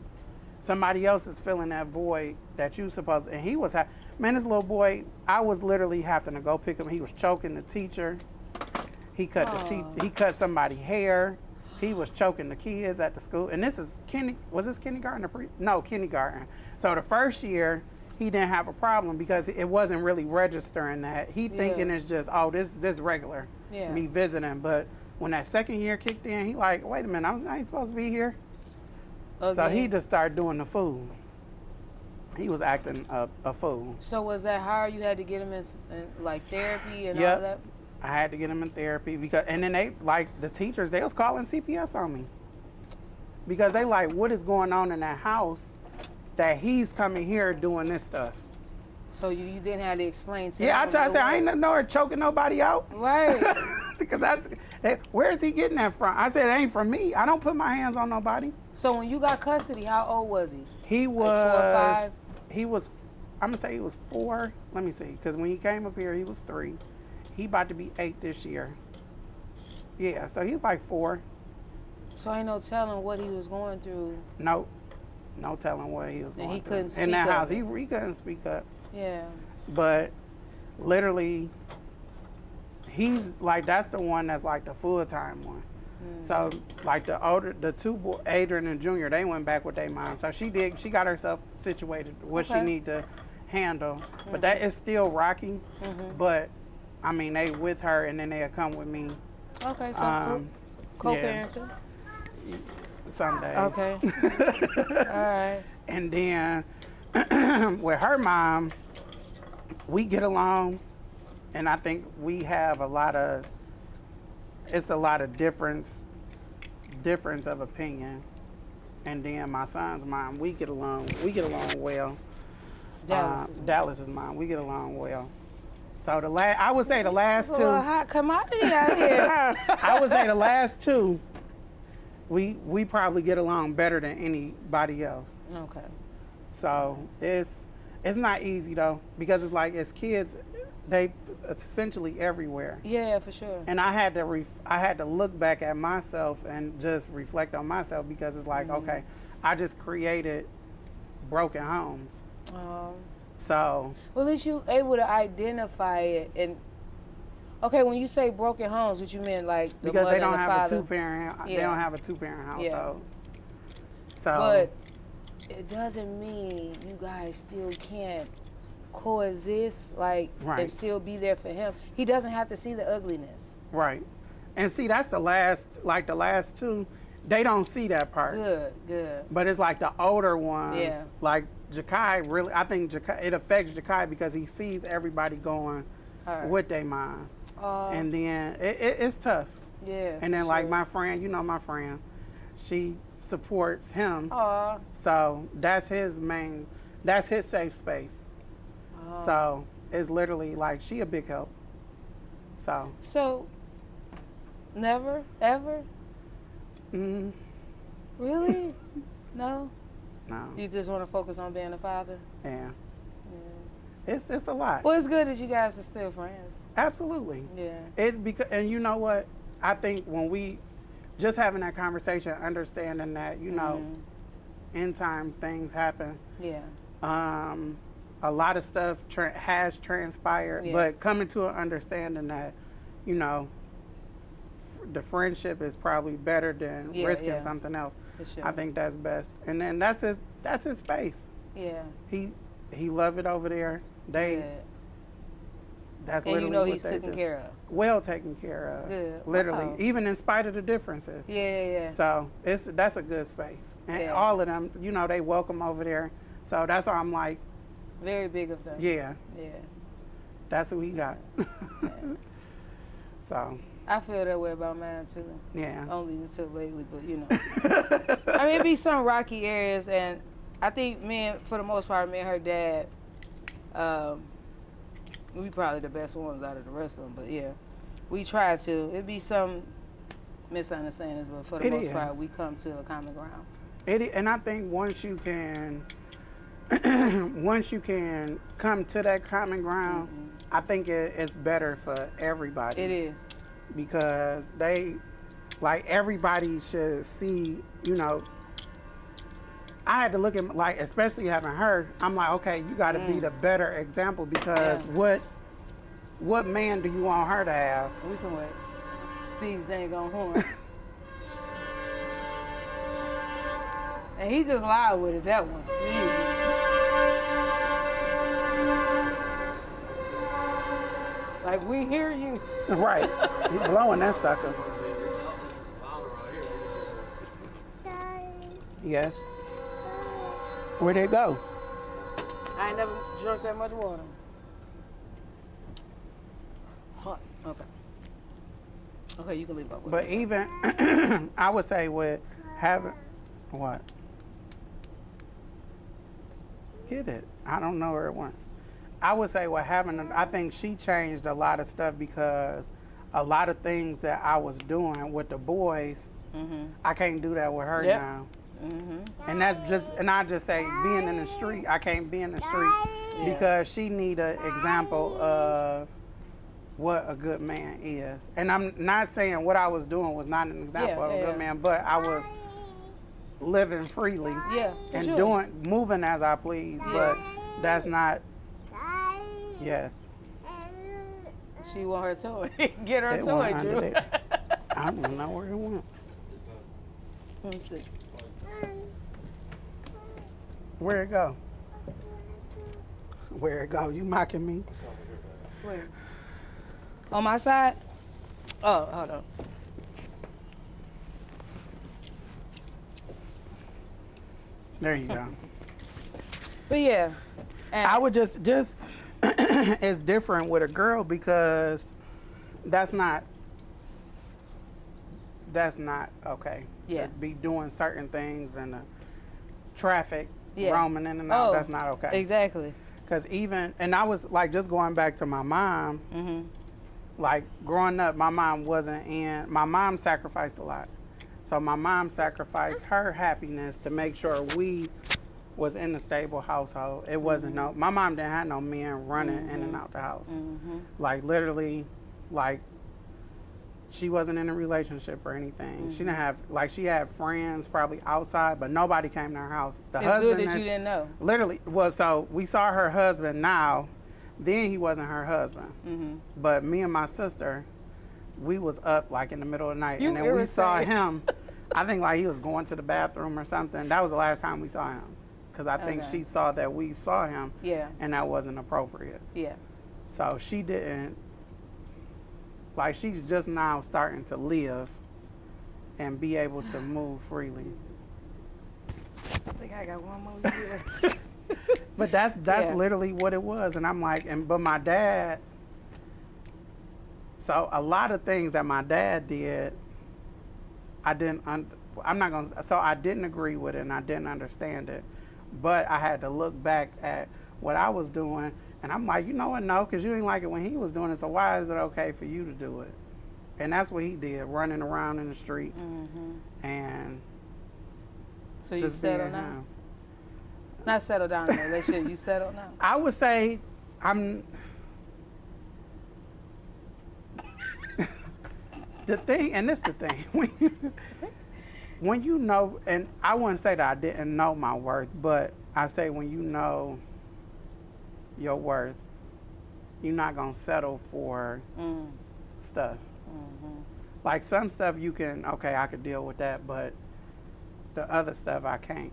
Somebody else is filling that void that you supposed, and he was, man, this little boy, I was literally having to go pick him. He was choking the teacher. He cut he cut somebody's hair. He was choking the kids at the school. And this is was this kindergarten or no, kindergarten. So the first year, he didn't have a problem because it wasn't really registering that. He thinking it's just, oh, this regular, me visiting. But when that second year kicked in, he like, wait a minute, I ain't supposed to be here. Okay. So he just started doing the fool. He was acting a fool. So was that hard? You had to get him in like therapy and all Yep. that? I had to get him in therapy because, and then they, like the teachers, they was calling CPS on me because they like, what is going on in that house that he's coming here doing this stuff? So you didn't have to explain to Yeah, him. I said, I ain't nowhere choking nobody out. Right. Because where is he getting that from? I said, it ain't from me. I don't put my hands on nobody. So when you got custody, how old was he? He was, Like 4 or 5? he was, I'm gonna say he was 4. Let me see, because when he came up here, he was 3. He about to be 8 this year. Yeah, so he's like 4. So ain't no telling what he was going through. No telling what he was And going he through. couldn't in that speak up. house. He couldn't speak up. Yeah. But literally, he's like, that's the one that's like the full-time one. So like the 2 boys, Adrian and Junior, they went back with their mom. So she got herself situated what she Okay. need to handle. But that is still rocky. But I mean, they with her and then they'll come with me Okay, so yeah. co-parenting. some days. Okay. All right. And then with her mom, we get along, and I think we have a lot of difference of opinion. And then my son's mom, we get along well. Dallas's mom, we get along well. So I would say the last It's a little two, hot commodity out here, huh? I would say the last 2, we probably get along better than anybody else. Okay. So it's not easy though, because it's like as kids, it's essentially everywhere. Yeah, for sure. And I had to look back at myself and just reflect on myself, because it's like, okay, I just created broken homes. So Well, at least you able to identify it. And okay, when you say broken homes, what you mean, like the because mother they don't and the have father? a 2-parent, they Yeah. don't have a 2-parent household. So But it doesn't mean you guys still can't coexist, like, Right. and still be there for him. He doesn't have to see the ugliness. right, and see that's the last 2, they don't see that part. Good. But it's like the older ones, Yeah. like Jakai, really, I think it affects Jakai because he sees everybody going All right. with their mom. Uh, And then it's tough. yeah. And then for like sure. my friend, my friend, she supports him. Aw. So that's his safe space. Aw. So it's literally like she a big help. So, never, ever? Mm, Really? No? no, You just want to focus on being a father? yeah, Yeah. it's a lot. Well, it's good that you guys are still friends. Absolutely. Yeah. And you know what? I think when we just having that conversation, understanding that in time things happen. Yeah. A lot of stuff has transpired, Yeah. but coming to an understanding that, the friendship is probably better than Yeah, risking yeah. something else. For sure. I think that's best. And then that's his space. Yeah. He love it over there. Good. That's And literally you know what he's they taken do. care of. Well taken care of. Good. Literally, Wow. even in spite of the differences. Yeah. So that's a good space. And Yeah. all of them, they welcome over there. So that's why I'm like, Very big of them. yeah, Yeah. that's who he got. So, I feel that way about mine too. yeah. Only until lately, but I mean, it be some rocky areas, and I think for the most part, me and her dad, we probably the best ones out of the rest of them. But yeah, we try to. It be some misunderstandings, but for the It most part, is. we come to a common ground. And I think once you can come to that common ground, I think it's better for everybody. It is. Because everybody should see, I had to look at, especially having her, I'm like, okay, you got to be the better example, because Yeah. what man do you want her to have? We can wait. These dang on horn. And he just lied with it, that one. Like, we hear you. Right. He blowing that sucker. Yes. Where'd it go? I ain't never drunk that much water. Hot. Okay. Okay, you can leave up with But it. even, I would say with having, what? Get it. I don't know where it went. I would say with having, I think she changed a lot of stuff because a lot of things that I was doing with the boys, I can't do that with her Yep. now. And that's just, and I just say being in the street, I can't be in the street because she need an example of what a good man is. And I'm not saying what I was doing was not an example of a good man, but I was living freely Yeah, for and sure. moving as I please, but that's not, yes. She want her toy. Get her a It toy, went under Drew. there. I don't know where it went. Let me see. Where it go? Where it go? You mocking me? Where? On my side? Oh, hold on. There you go. But yeah. And I would just it's different with a girl because that's not okay Yeah. to be doing certain things and the traffic Yeah. roaming in and out. Oh, That's not okay. Exactly. Because even, and I was like, just going back to my mom, like growing up, my mom sacrificed a lot. So my mom sacrificed her happiness to make sure we was in a stable household. It wasn't my mom didn't have no men running in and out the house. Like literally, like she wasn't in a relationship or anything. She didn't have, like she had friends probably outside, but nobody came to her house. The It's husband good that you didn't know. literally, well, so we saw her husband now, then he wasn't her husband. But me and my sister, we was up like in the middle of the night. You and then we saw irritated. him, I think like he was going to the bathroom or something. That was the last time we saw him. Because I think Okay. she saw that we saw him Yeah. and that wasn't appropriate. Yeah. So she didn't, like she's just now starting to live and be able to move freely. I think I got one more year. But that's Yeah. literally what it was. And I'm like, but my dad, so a lot of things that my dad did, I didn't agree with it and I didn't understand it. But I had to look back at what I was doing and I'm like, you know what, no, because you didn't like it when he was doing it, so why is it okay for you to do it? And that's what he did, running around in the street and So you just settle being now? him. Not settle down in a relationship. You settle now? I would say the thing, and this the thing, when you know, and I wouldn't say that I didn't know my worth, but I say when you know your worth, you're not gonna settle for stuff. Like some stuff you can, okay, I could deal with that, but the other stuff I can't.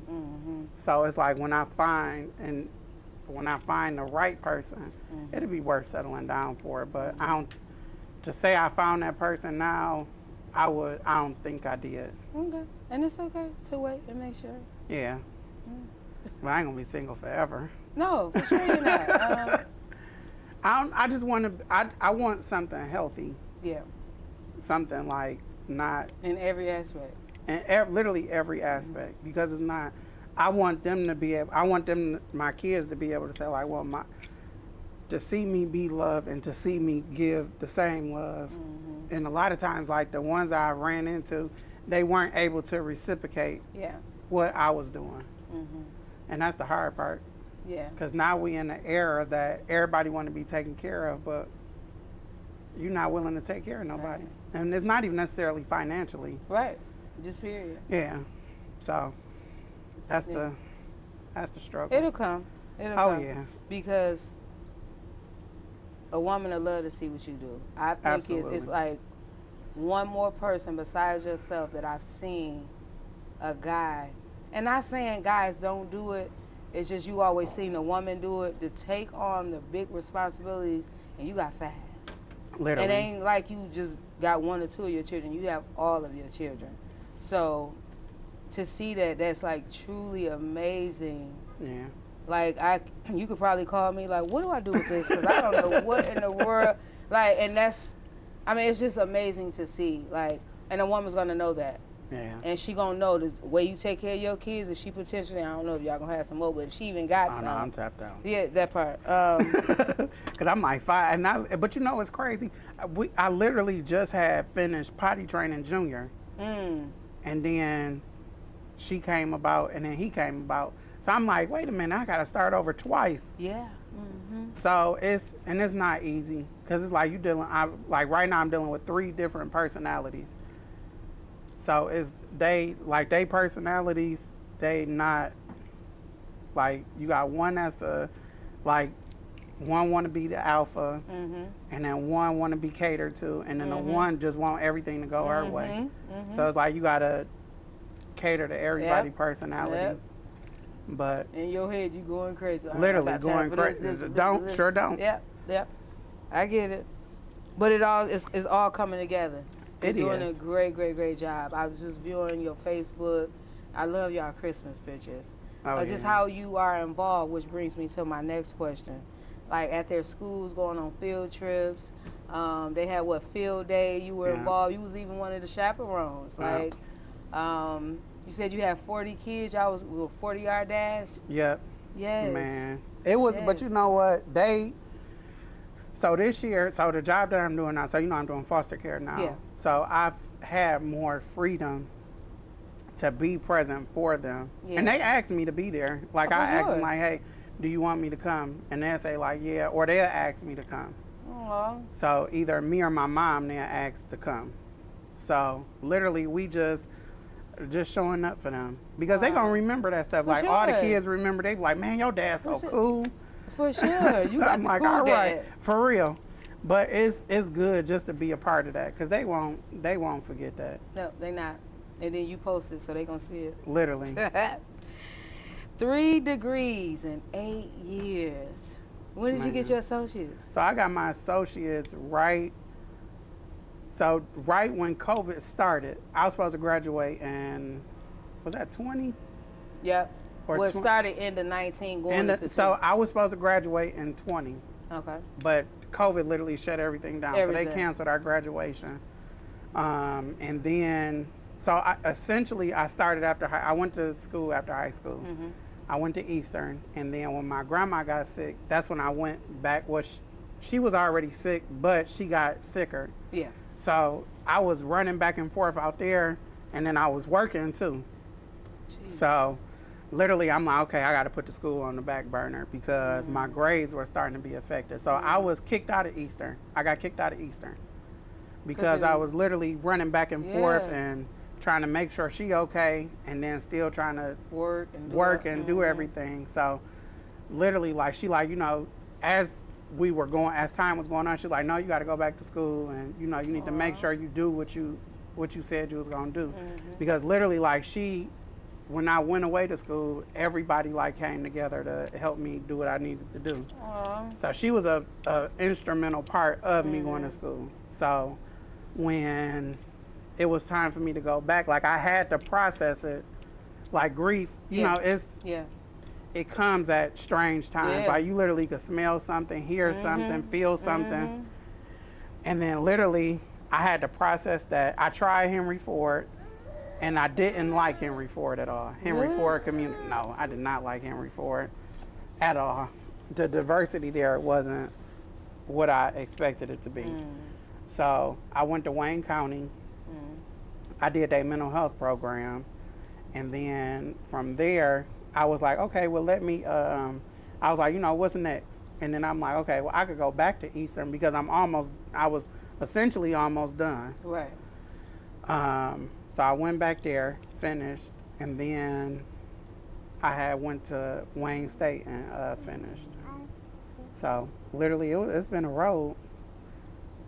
So it's like when I find the right person, it'll be worth settling down for it. But I don't, to say I found that person now, I don't think I did. Okay. And it's okay to wait and make sure. Yeah. But I ain't gonna be single forever. No, for sure you're not. I just want to, I want something healthy. Yeah. Something like not, In every aspect. in literally every aspect, because it's not, I want them to be able, my kids to be able to say like, well, to see me be loved and to see me give the same love. And a lot of times, like the ones I ran into, they weren't able to reciprocate what I was doing. And that's the hard part. Yeah. Because now we in an era that everybody want to be taken care of, but you're not willing to take care of nobody. Right. And it's not even necessarily financially. Right. Just period. Yeah. So that's Yeah. that's the struggle. It'll come. It'll Oh, come. yeah. Because a woman will love to see what you do. I think Absolutely. it's like one more person besides yourself that I've seen a guy, and not saying guys don't do it, it's just you always seen a woman do it, to take on the big responsibilities, and you got 5. Literally. It ain't like you just got 1 or 2 of your children, you have all of your children. So to see that, that's like truly amazing. Yeah. Like you could probably call me like, what do I do with this? Because I don't know what in the world. Like, and that's I mean, it's just amazing to see. Like, and a woman's gonna know that. Yeah. And she gonna know the way you take care of your kids. If she potentially, I don't know if y'all gonna have some more, but if she even got Oh some. no, I'm tapped out. Yeah, that part. Cause I'm like 5, but you know it's crazy. I literally just had finished potty training Junior, and then she came about, and then he came about. So I'm like, wait a minute, I gotta start over twice. Yeah. So it's not easy, cause it's like like right now I'm dealing with 3 different personalities. So they personalities, they not like, you got one that's one want to be the alpha, and then one want to be catered to, and then the one just want everything to go her way. So it's like you gotta cater to everybody personality. Yep. But In your head, you going crazy. literally going crazy. Sure don't. Yep. I get it. But it's all coming together. You're doing a great job. I was just viewing your Facebook. I love y'all Christmas pictures. Just how you are involved, which brings me to my next question. Like at their schools, going on field trips. They had field day? You were involved. You was even one of the chaperones. Like, you said you had 40 kids. Y'all was 40-yard dash. Yep. Yes. Man, it was. But you know what? So this year, the job that I'm doing now. So you know I'm doing foster care now. Yeah. So I've had more freedom to be present for them, and they asked me to be there. Like I asked them, like, hey, do you want me to come? And they'll say like, yeah, or they'll ask me to come. Aww. So either me or my mom, they'll ask to come. So literally we just showing up for them, because they gonna remember that stuff. Like all the kids remember, they be like, man, your dad's so cool. For sure. You got I'm like, cool all right, dad. for real. But it's good just to be a part of that, because they won't forget that. No, they not. And then you post it, so they gonna see it. Literally. 3 degrees in 8 years. When did you get your associates? So I got my associates right when COVID started. I was supposed to graduate in, was that 20? Yep. Or Well, it started in the 19 going into 20. So I was supposed to graduate in 20. Okay. But COVID literally shut everything down. So they canceled our graduation. And then, so I started I went to school after high school. I went to Eastern. And then when my grandma got sick, that's when I went back. She was already sick, but she got sicker. Yeah. So I was running back and forth out there, and then I was working too. Jeez. So literally I'm like, okay, I got to put the school on the back burner, because my grades were starting to be affected. So I was kicked out of Eastern. I got kicked out of Eastern because I was literally running back and forth and trying to make sure she okay, and then still trying to work and do everything. So literally, like, she like, you know, as time was going on, she's like, no, you got to go back to school, and you know, you need to make sure you do what you said you was gonna do. Because literally, like, when I went away to school, everybody like came together to help me do what I needed to do. So she was a instrumental part of me going to school. So when it was time for me to go back, like, I had to process it. Like, grief, you know, it comes at strange times. Like, you literally could smell something, hear something, feel something. And then literally I had to process that. I tried Henry Ford, and I didn't like Henry Ford at all. Henry Ford community, no, I did not like Henry Ford at all. The diversity there wasn't what I expected it to be. So I went to Wayne County. I did their mental health program. And then from there, I was like, okay, well, let me, I was like, you know, what's next? And then I'm like, okay, well, I could go back to Eastern, because I was essentially almost done. Right. So I went back there, finished, and then I went to Wayne State and finished. So literally, it's been a road.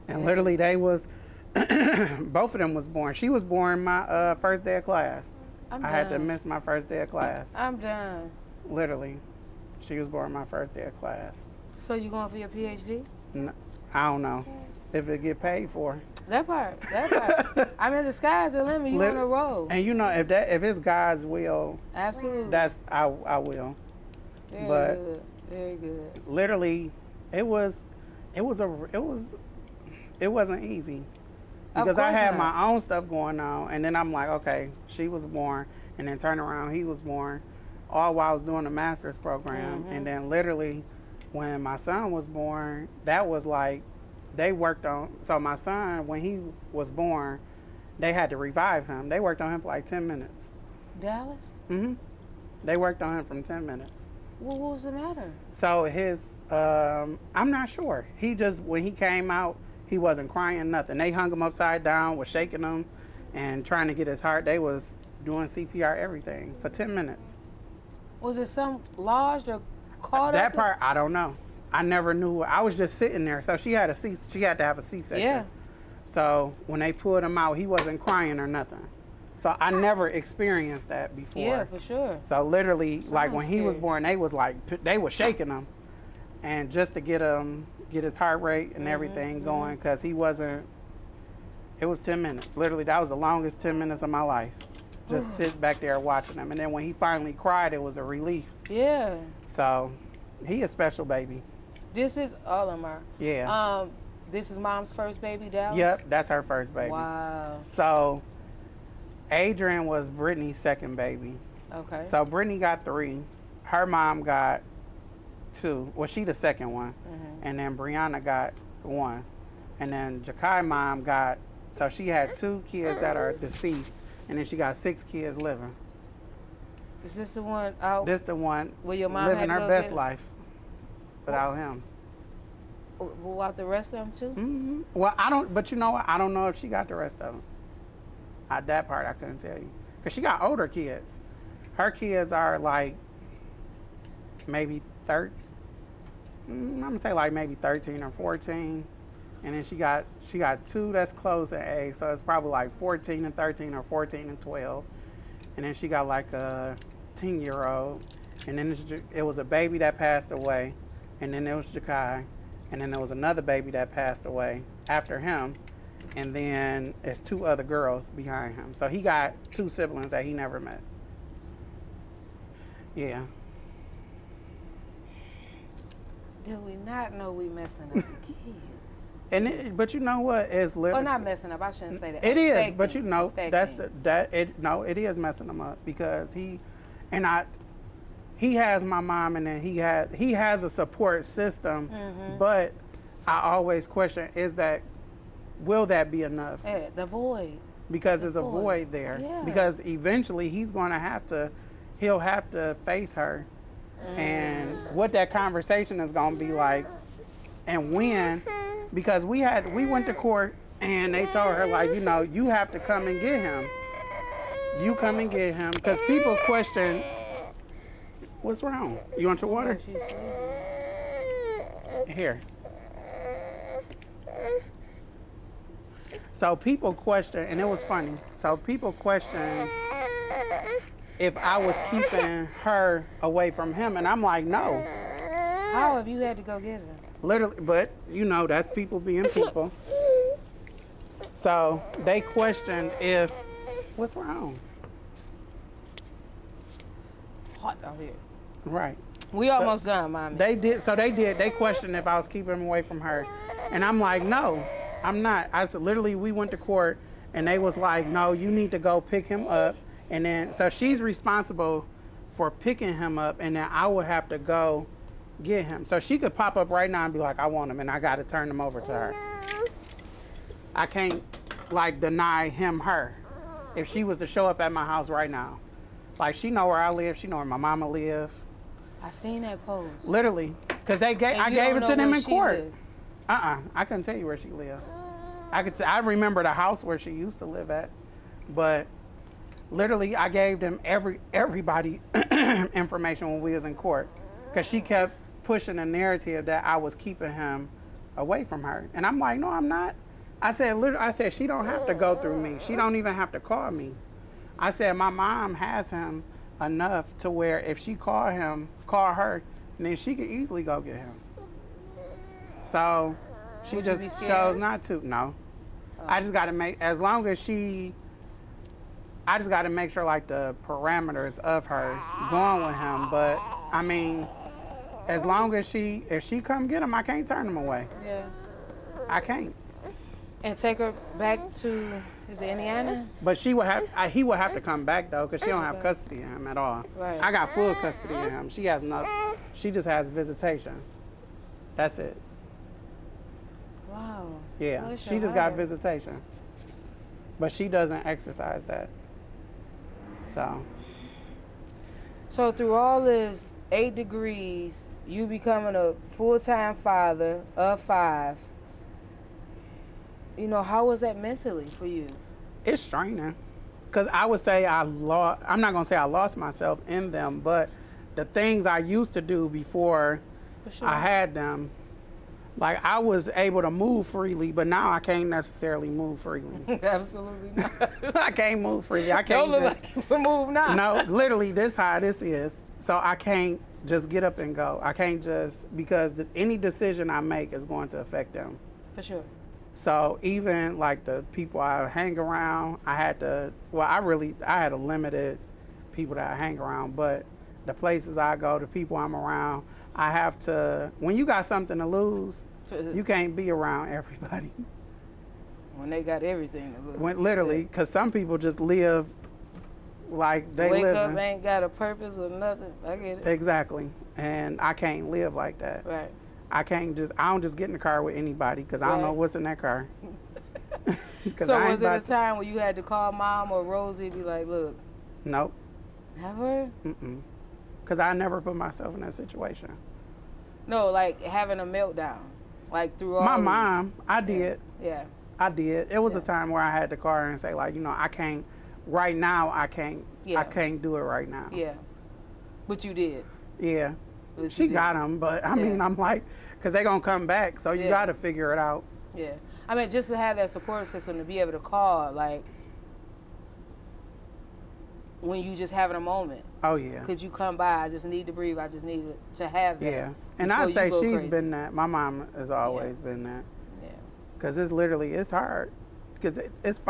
And literally, both of them was born. She was born my first day of class. I had to miss my first day of class. I'm done. Literally, she was born my first day of class. So you going for your PhD? No, I don't know if it get paid for. That part. I mean, the sky's the limit. You on a roll. And you know, if it's God's will, absolutely, I will. Very good. Literally, it was it wasn't easy. Of Because I course had not. my own stuff going on, and then I'm like, okay, she was born, and then turn around, he was born, all while I was doing the master's program. Mm-hmm. And then literally, when my son was born, that was like, they worked on, so my son, when he was born, they had to revive him. They worked on him for like 10 minutes. Dallas? They worked on him from 10 minutes. Well, what was the matter? So his, I'm not sure. He just, when he came out, he wasn't crying, nothing. They hung him upside down, was shaking him and trying to get his heart. They was doing CPR, everything, for 10 minutes. Was it some lodged or caught That up? part, I don't know. I never knew. I was just sitting there. So she had to have a C-section. Yeah. So when they pulled him out, he wasn't crying or nothing. So I never experienced that before. Yeah, for sure. So literally, like when he was scary. born, they was like, they was shaking him, and just to get his heart rate and everything going, because he wasn't. It was 10 minutes. Literally, that was the longest 10 minutes of my life. Just sit back there watching him, and then when he finally cried, it was a relief. Yeah. So, he a special baby. This is Olimar. Yeah. This is mom's first baby, Dallas? Yep, that's her first baby. Wow. So, Adrian was Brittany's second baby. Okay. So Brittany got 3. Her mom got 2. Well, she the second one. And then Brianna got 1. And then Jakai mom got, so she had 2 kids that are deceased. And then she got 6 kids living. Is this the one out This the one where your mom living had to her go best get it? life without him. Without the rest of them too? Well, I don't, but you know what? I don't know if she got the rest of them. That part I couldn't tell you. Because she got older kids. Her kids are like maybe I'm going to say like maybe 13 or 14. And then she got 2 that's close in age. So it's probably like 14 and 13 or 14 and 12. And then she got like a 10-year-old. And then it was a baby that passed away. And then there was Jakai. And then there was another baby that passed away after him. And then there's 2 other girls behind him. So he got 2 siblings that he never met. Yeah. Did we not know we messing up the kids? But you know what? It's Oh, literally. not messing up. I shouldn't say that. It is, Affecting. but you know Affecting. it is messing him up because he has my mom, and then he has a support system, but I always question, will that be enough? Yeah, the void. Because The there's a void. void there. Yeah. Because eventually he'll have to face her, and what that conversation is going to be like, and when. Because we went to court and they told her, like, you know, you have to come and get him. You come and get him. Because people question, what's wrong? You want your water? She said. Here. So people question, and it was funny. So people question if I was keeping her away from him. And I'm like, no. How have you had to go get her? Literally, but you know, that's people being people. So they questioned what's wrong? Hot out here. Right. We almost done, mommy. They questioned if I was keeping him away from her. And I'm like, no, I'm not. I said, literally, we went to court and they was like, no, you need to go pick him up. And then, so she's responsible for picking him up, and then I would have to go get him. So she could pop up right now and be like, I want him, and I got to turn him over to her. I can't, like, deny him her. If she was to show up at my house right now. Like, she know where I live. She know where my mama live. I seen that post. Literally. Because I And gave you it don't to know them where in she court. live. I couldn't tell you where she lived. I remember the house where she used to live at. But literally, I gave them everybody information when we was in court. Because she kept pushing the narrative that I was keeping him away from her. And I'm like, no, I'm not. I said, she don't have to go through me. She don't even have to call me. I said, my mom has him enough to where if she call her, then she could easily go get him. So she Would you just be scared? chose not to. No. I just got to make sure like the parameters of her going with him. But I mean, as long as if she come get him, I can't turn him away. Yeah. I can't. And take her back to, is it Indiana? But he would have to come back though, because she don't have custody of him at all. Right. I got full custody of him. She has no, she just has visitation. That's it. Wow. Yeah, Bless she your just got heart. visitation. But she doesn't exercise that. So through all this 8 degrees, you becoming a full-time father of 5, you know, how was that mentally for you? It's straining. Because I would say I'm not going to say I lost myself in them, but the things I used to do before For sure. I had them, like I was able to move freely, but now I can't necessarily move freely. Absolutely not. I can't move freely. I Don't can't. look like you can move now. No, literally, this how this is. So I can't just get up and go. I can't just, because any decision I make is going to affect them. For sure. So even like the people I hang around, I had a limited people that I hang around, but the places I go, the people I'm around, I have to, when you got something to lose, you can't be around everybody. When they got everything to lose. Literally, because some people just live like they Wake live. up, ain't got a purpose or nothing. I get it. Exactly. And I can't live like that. Right. I don't just get in the car with anybody because I don't know Right. what's in that car. So was it a time when you had to call Mom or Rosie and be like, look, Nope. never? Mm-mm. Because I never put myself in that situation. No, like having a meltdown. Like through all My these- mom, I did. Yeah. I did. It was a Yeah. time where I had to call her and say, like, you know, I can't, right now, I can't Yeah. do it right now. Yeah. But you did. Yeah. But She you did. got them, but I mean, Yeah. I'm like, because they're going to come back, so you Yeah. got to figure it out. Yeah. I mean, just to have that support system to be able to call, like, when you just having a moment. Oh, yeah. Could you come by? I just need to breathe. I just need to have that. Yeah. And before I you say go she's crazy. been that. My mom has always been that. Yeah. Because it's hard. Because it's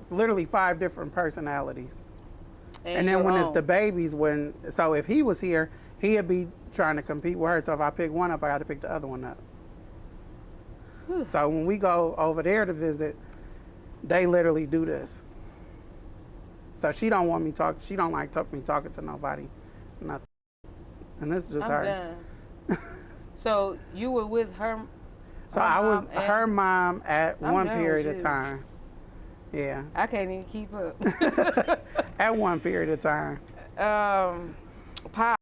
literally five different personalities. And then your when it's own. the babies, so if he was here, he'd be trying to compete with her. So if I pick one up, I got to pick the other one up. So when we go over there to visit, they literally do this. So she don't want me talk. She don't like me talking to nobody, nothing. And this is just I'm her. done. So you were with her. So her I was mom and- her mom at I'm one done period with of you. time. Yeah, I can't even keep up. at one period of time. Pow.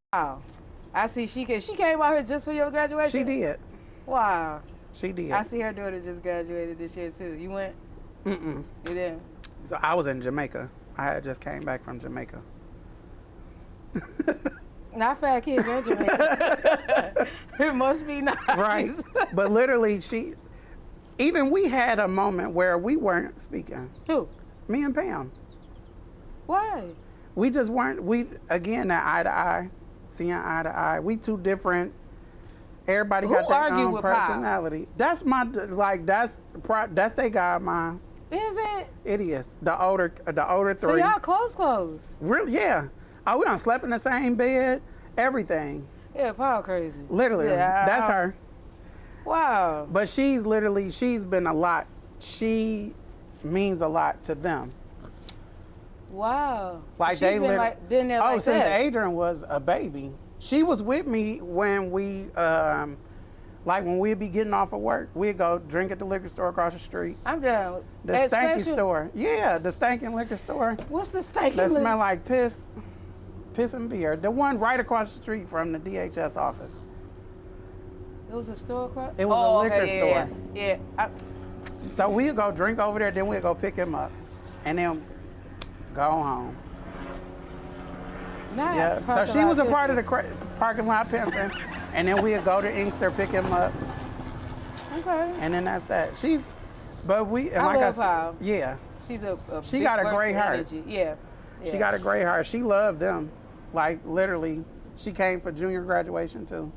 I see she came out here just for your graduation. She did. Wow. She did. I see her daughter just graduated this year too. You went? Mm-mm. You didn't? So I was in Jamaica. I had just came back from Jamaica. Not fat kids in Jamaica. It must be nice. Right. But literally, even we had a moment where we weren't speaking. Who? Me and Pam. Why? We just weren't, again, that eye to eye, seeing eye to eye. We two different, everybody Who got their argued own with Pop? personality. That's that's their godmom. Is it? It is. The older So three. y'all close. Really, yeah. Oh, we done slept in the same bed, everything. Yeah, Paul crazy. Literally, Yeah, that's her. Wow. But she's been a lot. She means a lot to them. Wow. Like so she's been there like since that. Adrian was a baby. She was with me when when we'd be getting off of work. We'd go drink at the liquor store across the street. I'm done. The stanky store. Yeah, the stanking liquor store. What's the stanky That liquor? smell like piss and beer. The one right across the street from the DHS office. It was a store across? It was a liquor okay, store. Yeah. So we'd go drink over there, then we'd go pick him up, and then go home. Not Yeah. So parking she lot was a part of pimping. the parking lot pimping, and then we'd go to Inkster, pick him up, Okay. and then that's that. I love Pop. yeah, She's a She big got a burst great of heart. energy. Yeah. she got a great heart. She loved them, like literally. She came for junior graduation too.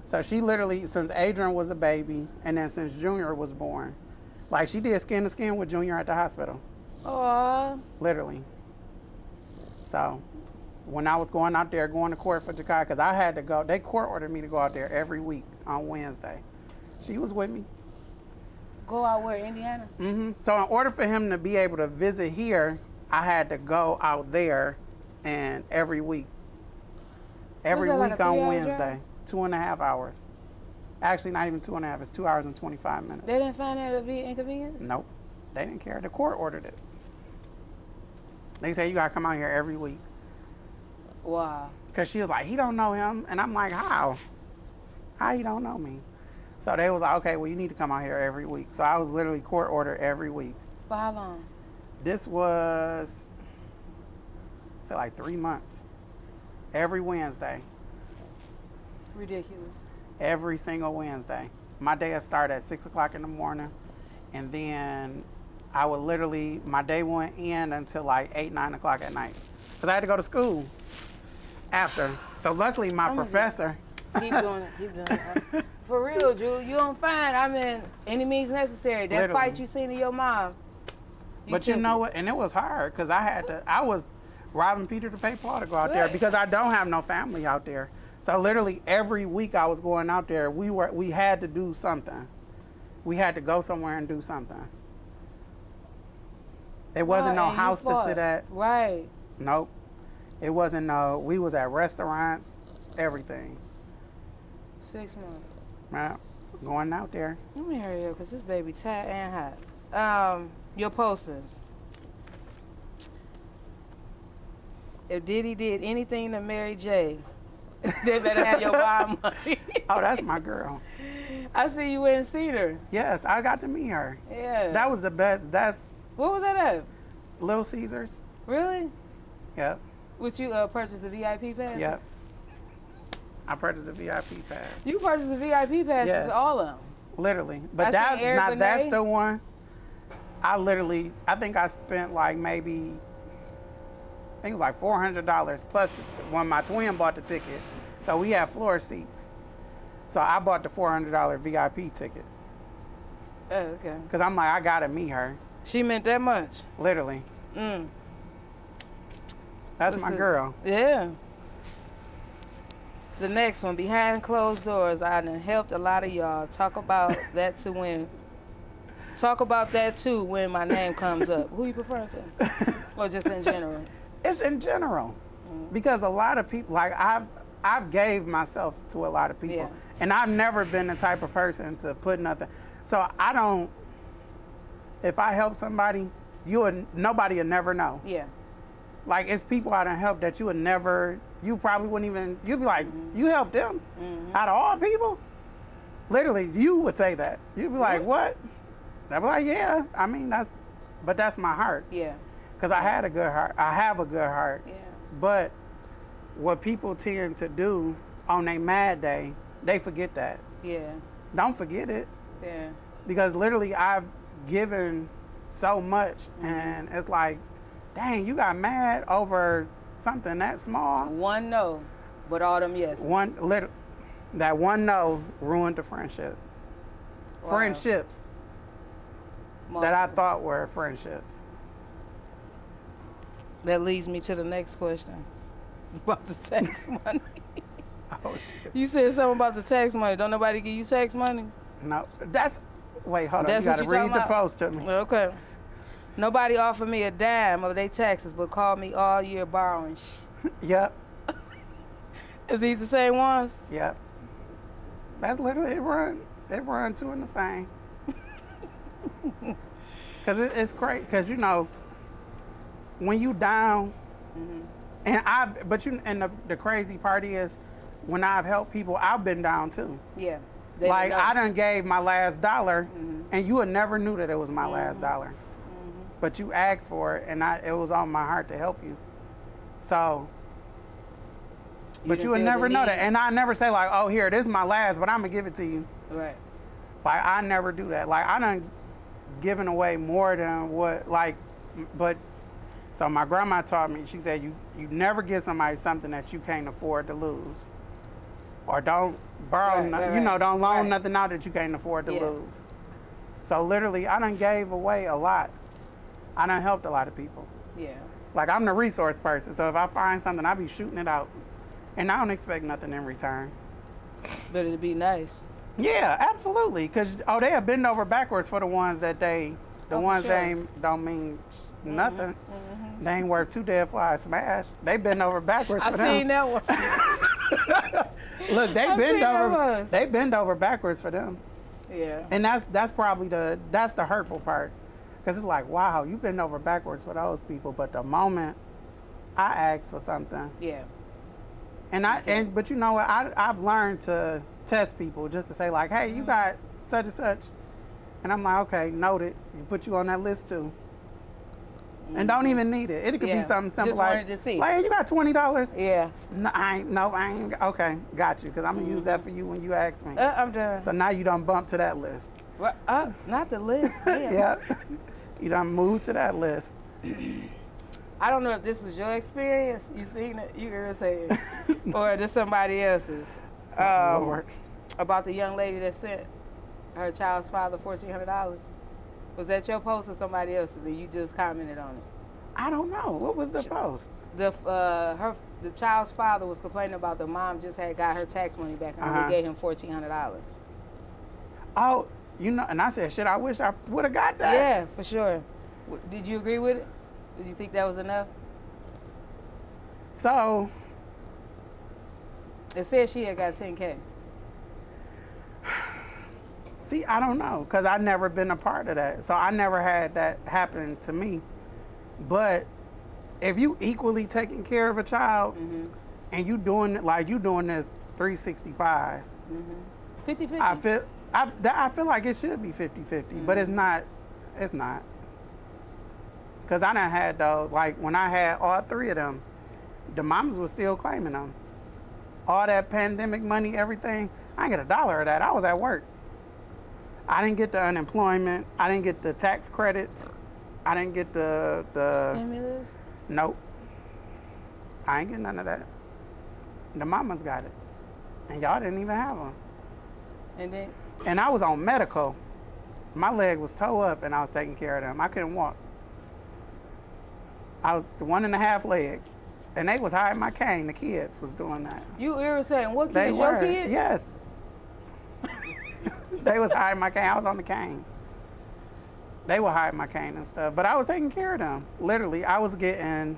So she literally, since Adrian was a baby, and then since Junior was born, like she did skin to skin with Junior at the hospital. Aw. Literally. So when I was going out there, going to court for Jakai, because I had to go, they court ordered me to go out there every week on Wednesday. She was with me. Go out where, Indiana? So in order for him to be able to visit here, I had to go out there, and every week. Every that, like week a on 3-hour Wednesday, drive? 2.5 hours. Actually, not even 2.5. It's 2 hours and 25 minutes. They didn't find that to be inconvenience? Nope, they didn't care. The court ordered it. They said you gotta come out here every week. Wow. Cause she was like, he don't know him, and I'm like, how? How you don't know me? So they was like, okay, well you need to come out here every week. So I was literally court ordered every week. For how long? This was, so like 3 months. Every Wednesday. Ridiculous. Every single Wednesday. My day would start at 6 o'clock in the morning, and then I would literally, my day wouldn't end until like 8, 9 o'clock at night. Because I had to go to school after. So luckily my professor. Keep doing it, keep doing it. For real, Drew, you don't find, I mean, any means necessary. That Literally. fight you seen in your mom. But you took know it. what? And it was hard because I was robbing Peter to pay Paul to go out there Right. because I don't have no family out there. So literally every week I was going out there. We had to do something. We had to go somewhere and do something. It wasn't Wow, no and you house to fought. sit at. Right. Nope. It wasn't no. We was at restaurants, everything. 6 months. Right? Going out there. Let me hurry up because this baby tight and hot. Your posters. If Diddy did anything to Mary J, they better have your bond money. Oh, that's my girl. I see you went and seen her. Yes, I got to meet her. Yeah. That was the best. That's What was that at? Little Caesars. Really? Yep. Would you purchase the VIP pass? Yep. I purchased a VIP pass. You purchased the VIP passes Yes. to all of them. Literally. But I that's seen Eric not that's Benet. the one. I think I spent like maybe I think it was like $400 plus when my twin bought the ticket. So we had floor seats. So I bought the $400 VIP ticket. Oh, okay. Cause I'm like, I gotta meet her. She meant that much. Literally. Mm. That's What's my the- girl. Yeah. The next one, behind closed doors, I done helped a lot of y'all. Talk about that too when my name comes up. Who you preferring to? Or just in general? It's in general. Because a lot of people, like I've gave myself to a lot of people. Yeah. And I've never been the type of person to put nothing. So I don't, if I help somebody, nobody will never know. Yeah. Like it's people I done helped that you probably wouldn't even, you'd be like, you helped them? Out of all people? Literally, you would say that. You'd be like, what? I'd be like, yeah. I mean, that's my heart. Yeah. Because I had a good heart. I have a good heart. Yeah. But what people tend to do on their mad day, they forget that. Yeah. Don't forget it. Yeah. Because literally I've given so much and it's like, dang, you got mad over something that small. One no, but all them yes. That one no ruined the friendship. Wow. Friendships that I thought were friendships. That leads me to the next question about the tax money. Oh shit. You said something about the tax money. Don't nobody give you tax money? No, wait, hold on. That's You what gotta you read talking the about? post to me. Okay. Nobody offered me a dime of their taxes, but called me all year borrowing. Yep, Is these the same ones? yep. That's literally it run two in the same. Cause it's great. Cause you know, when you down, and the crazy part is, when I've helped people, I've been down too. Yeah. Like I done gave my last dollar, and you would never knew that it was my last dollar, but you asked for it, and it was on my heart to help you. So, but didn't you would feel never the know that, need. and I never say like, oh here, this is my last, but I'm gonna give it to you. Right. Like I never do that. Like I done given away more than what but. So my grandma taught me. She said you never give somebody something that you can't afford to lose, or don't borrow. Don't loan nothing out that you can't afford to lose. So literally, I done gave away a lot. I done helped a lot of people. Yeah. Like I'm the resource person. So if I find something, I be shooting it out, and I don't expect nothing in return. But it'd be nice. Yeah, absolutely. Because, they have been over backwards for the ones that the for ones sure. they ain't, don't mean nothing. They ain't worth two dead flies smashed. They been over backwards for I them. seen that one. Look, I seen that one. they bend over backwards for them. Yeah. And that's probably the hurtful part. Because it's like, wow, you bend over backwards for those people. But the moment I ask for something, Yeah. but you know what? I've learned to test people just to say like, hey, you got such and such, and I'm like, okay, noted. You put you on that list too, and don't even need it. It could Yeah. be something simple Just like, wanted to see. like, hey, you got $20? Yeah. No, I ain't. Okay, got you, because I'm gonna use that for you when you ask me. I'm done. So now you done bump to that list. Well, not the list. Damn. Yeah, you done moved to that list. I don't know if this was your experience. You seen it? You irritated, or just somebody else's? Lord. About the young lady that sent her child's father $1,400. Was that your post or somebody else's, and you just commented on it? I don't know. What was the post? The child's father was complaining about the mom just had got her tax money back and only gave him $1,400. Oh, and I said, shit, I wish I would have got that. Yeah, for sure. Did you agree with it? Did you think that was enough? So, It said she had got $10K. see, I don't know, because I've never been a part of that. So I never had that happen to me. But if you equally taking care of a child and you doing this 365, 50-50. I feel like it should be 50-50, but it's not. It's not. Because I done had those, like when I had all three of them, the mamas was still claiming them. All that pandemic money, everything, I didn't get $1 of that. I was at work. I didn't get the unemployment. I didn't get the tax credits. I didn't get the Stimulus? Nope. I ain't get none of that. The mamas got it. And y'all didn't even have them. And then, And I was on medical. My leg was toe up and I was taking care of them. I couldn't walk. I was the 1.5 leg. And they was hiding my cane. The kids was doing that. you irritating what They kids? were. Your kids? Yes. They was hiding my cane. I was on the cane. They were hiding my cane and stuff. But I was taking care of them. Literally, I was getting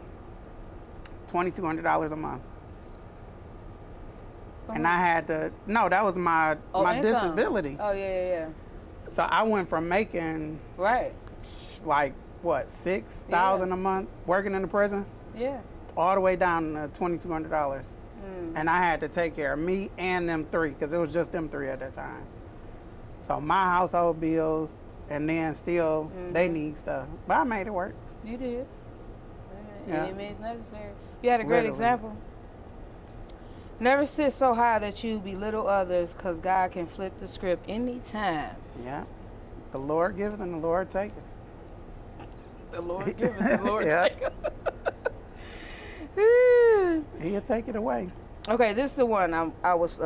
$2,200 a month. And I had to, no, that was my income. disability. Oh, yeah. So I went from making Right. like, what, $6,000 a month working in the prison, Yeah. all the way down to $2,200. And I had to take care of me and them three, because it was just them three at that time. So my household bills, and then still they need stuff. But I made it work. You did. Yeah. Any means necessary. You had a great Literally. example. Never sit so high that you belittle others, because God can flip the script anytime. Yeah. The Lord giveth and the Lord taketh. The Lord giveth, the Lord Yeah. taketh. He'll take it away. Okay, this is the one I was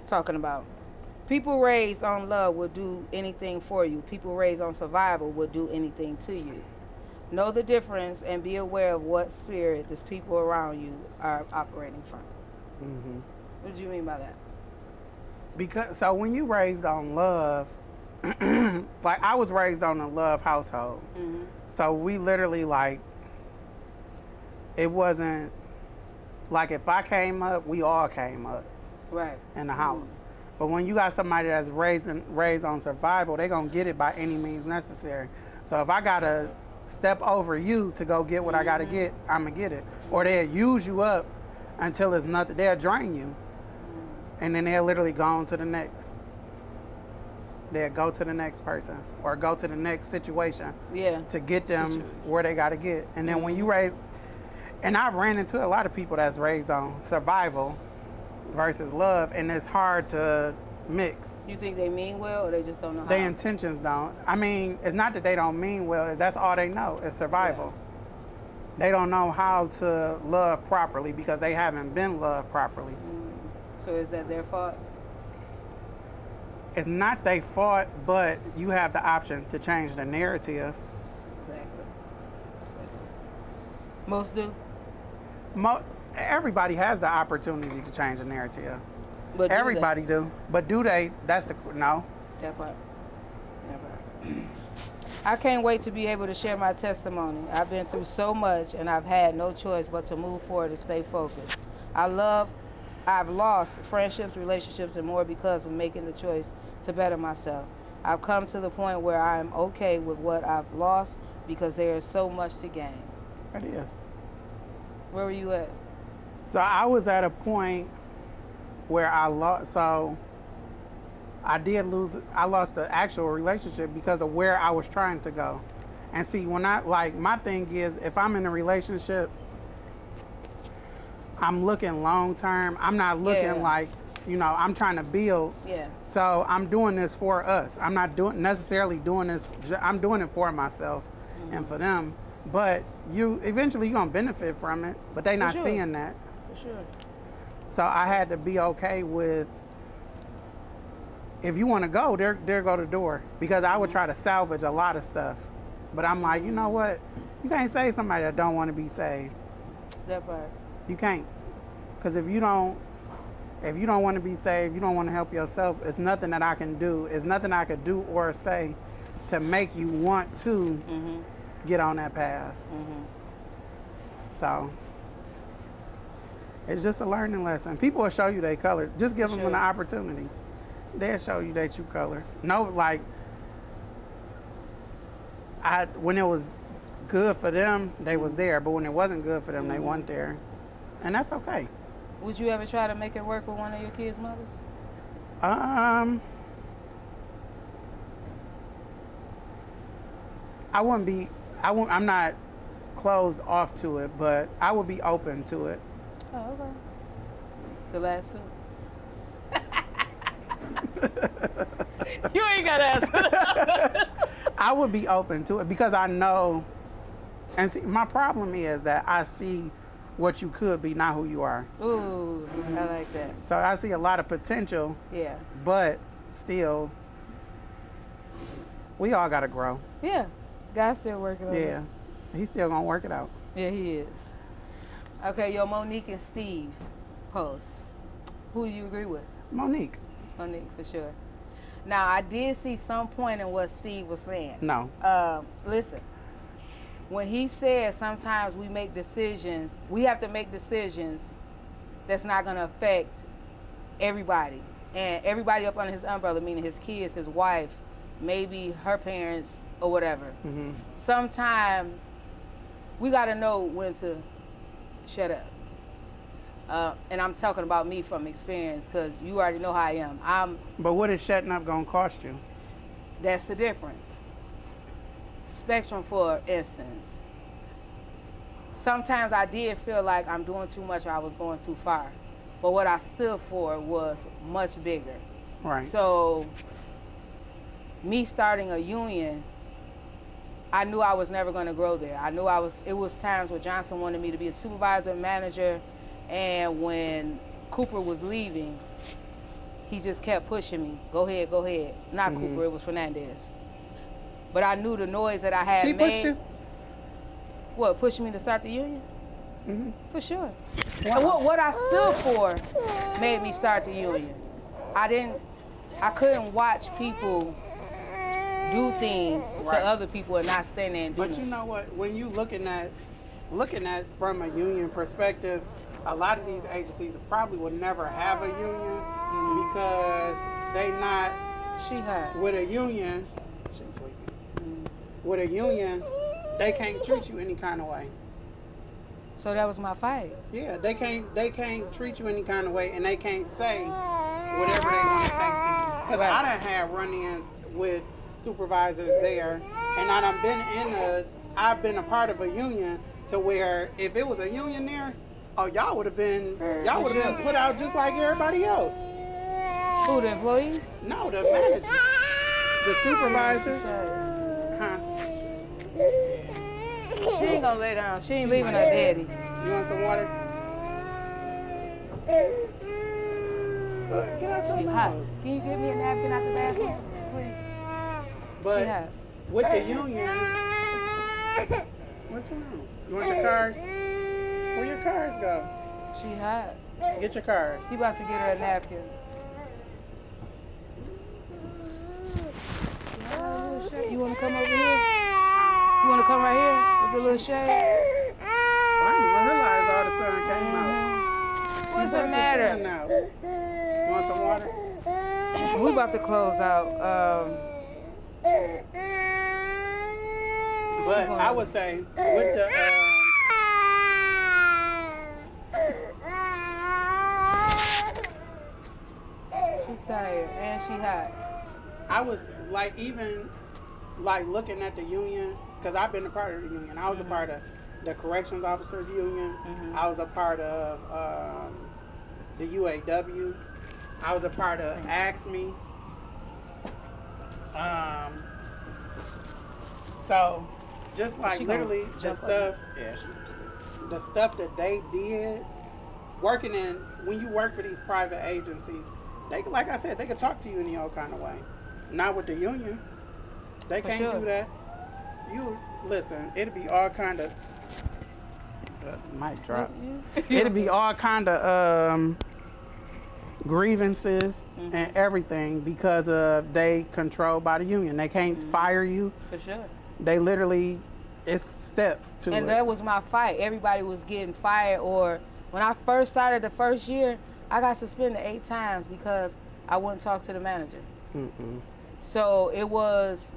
talking about. People raised on love will do anything for you. People raised on survival will do anything to you. Know the difference and be aware of what spirit the people around you are operating from. Mm-hmm. What do you mean by that? Because so when you raised on love, like I was raised on a love household. Mm-hmm. So we literally like, it wasn't like if I came up, we all came up Right. in the house. But when you got somebody that's raised on survival, they gonna get it by any means necessary. So if I gotta step over you to go get what I gotta get, I'ma get it. Or they'll use you up until it's nothing. They'll drain you, and then they'll literally go on to the next. They'll go to the next person or go to the next situation Yeah. to get them where they gotta get. And then when you raise, and I've ran into a lot of people that's raised on survival versus love, and it's hard to mix. You think they mean well, or they just don't know how? Their intentions don't. I mean, it's not that they don't mean well, that's all they know, is survival. They don't know how to love properly because they haven't been loved properly. So is that their fault? It's not their fault, but you have the option to change the narrative. Exactly. Most do. Everybody has the opportunity to change the narrative. But do they? Everybody do. But do they? That's the no. That part. That part. I can't wait to be able to share my testimony. I've been through so much and I've had no choice but to move forward and stay focused. I've lost friendships, relationships, and more because of making the choice to better myself. I've come to the point where I am okay with what I've lost because there is so much to gain. It is. Where were you at? So I was at a point where I lost. So I lost the actual relationship because of where I was trying to go. And see, my thing is, if I'm in a relationship, I'm looking long term. I'm not looking like, I'm trying to build. Yeah. So I'm doing this for us. I'm not necessarily doing this. I'm doing it for myself and for them. But eventually you're going to benefit from it, but they're not seeing that. For sure. So I had to be okay with, if you want to go, there go the door. Because I would try to salvage a lot of stuff. But I'm like, you know what? You can't save somebody that don't want to be saved. That part. You can't. Because if you don't want to be saved, you don't want to help yourself, it's nothing that I can do. It's nothing I could do or say to make you want to get on that path. So it's just a learning lesson. People will show you their colors. Just give them an opportunity. They'll show you their true colors. No, like, when it was good for them, they was there. But when it wasn't good for them, they weren't there. And that's okay. Would you ever try to make it work with one of your kids' mothers? I'm not closed off to it, but I would be open to it. Oh, okay. The last two. You ain't got to answer. I would be open to it because I know, and see, my problem is that I see what you could be, not who you are. Ooh, I like that. So I see a lot of potential. Yeah. But still, we all got to grow. Yeah. God's still working on Yeah. He's still going to work it out. Yeah, he is. Okay, your Monique and Steve post. Who do you agree with? Monique. Monique, for sure. Now, I did see some point in what Steve was saying. No. Listen, when he said sometimes we have to make decisions that's not going to affect everybody. And everybody up under his umbrella, meaning his kids, his wife, maybe her parents or whatever. Sometimes we got to know when to shut up. And I'm talking about me from experience because you already know how I am. But what is shutting up going to cost you? That's the difference. Spectrum, for instance. Sometimes I did feel like I'm doing too much or I was going too far. But what I stood for was much bigger. Right. So me starting a union, I knew I was never going to grow there. I knew it was times where Johnson wanted me to be a supervisor, manager, and when Cooper was leaving, he just kept pushing me. Go ahead, go ahead. Not Cooper, it was Fernandez. But I knew the noise that I had made. She pushed you? What, pushing me to start the union? For sure. Wow. And what I stood for made me start the union. I couldn't watch people do things to other people and not stand there and do But them. you know what? When you looking at from a union perspective, a lot of these agencies probably would never have a union because they not She hot. with a union. She's sleeping. With a union, they can't treat you any kind of way. So that was my fight. Yeah, they can't treat you any kind of way, and they can't say whatever they want to say to you. Because I done had run-ins with supervisors there, and I've been a part of a union to where if it was a union there, y'all would have been put out just like everybody else. Who, the employees? No, the managers, the supervisors. Huh? She ain't gonna lay down. She ain't leaving her daddy. You want some water? Get out She your hot. nose. Can you get me a napkin out the bathroom, please? But She hot. with the union, what's wrong? You want your cars? Where your cars go? She hot. Get your cars. He about to get her a napkin. come right here with the little shade? I didn't even realize all the sun came out. What's the Sun matter? now. You want some water? We about to close out. But I would say with the She tired and she hot. I was like even like looking at the union because I've been a part of the union. I was a part of the corrections officers union. I was a part of the UAW. I was a part of AXME. So just like She gonna literally the jump stuff, the stuff that they did, working in when you work for these private agencies, they like I said, they could talk to you any old kind of way. Not with the union. They For can't sure. do that. You listen, it'd be all kind of mic drop. It'd be all kind of grievances and everything because of they controlled by the union. They can't fire you. For sure. They literally, it's steps to And it. that was my fight. Everybody was getting fired. Or when I first started the first year, I got suspended 8 times because I wouldn't talk to the manager. So it was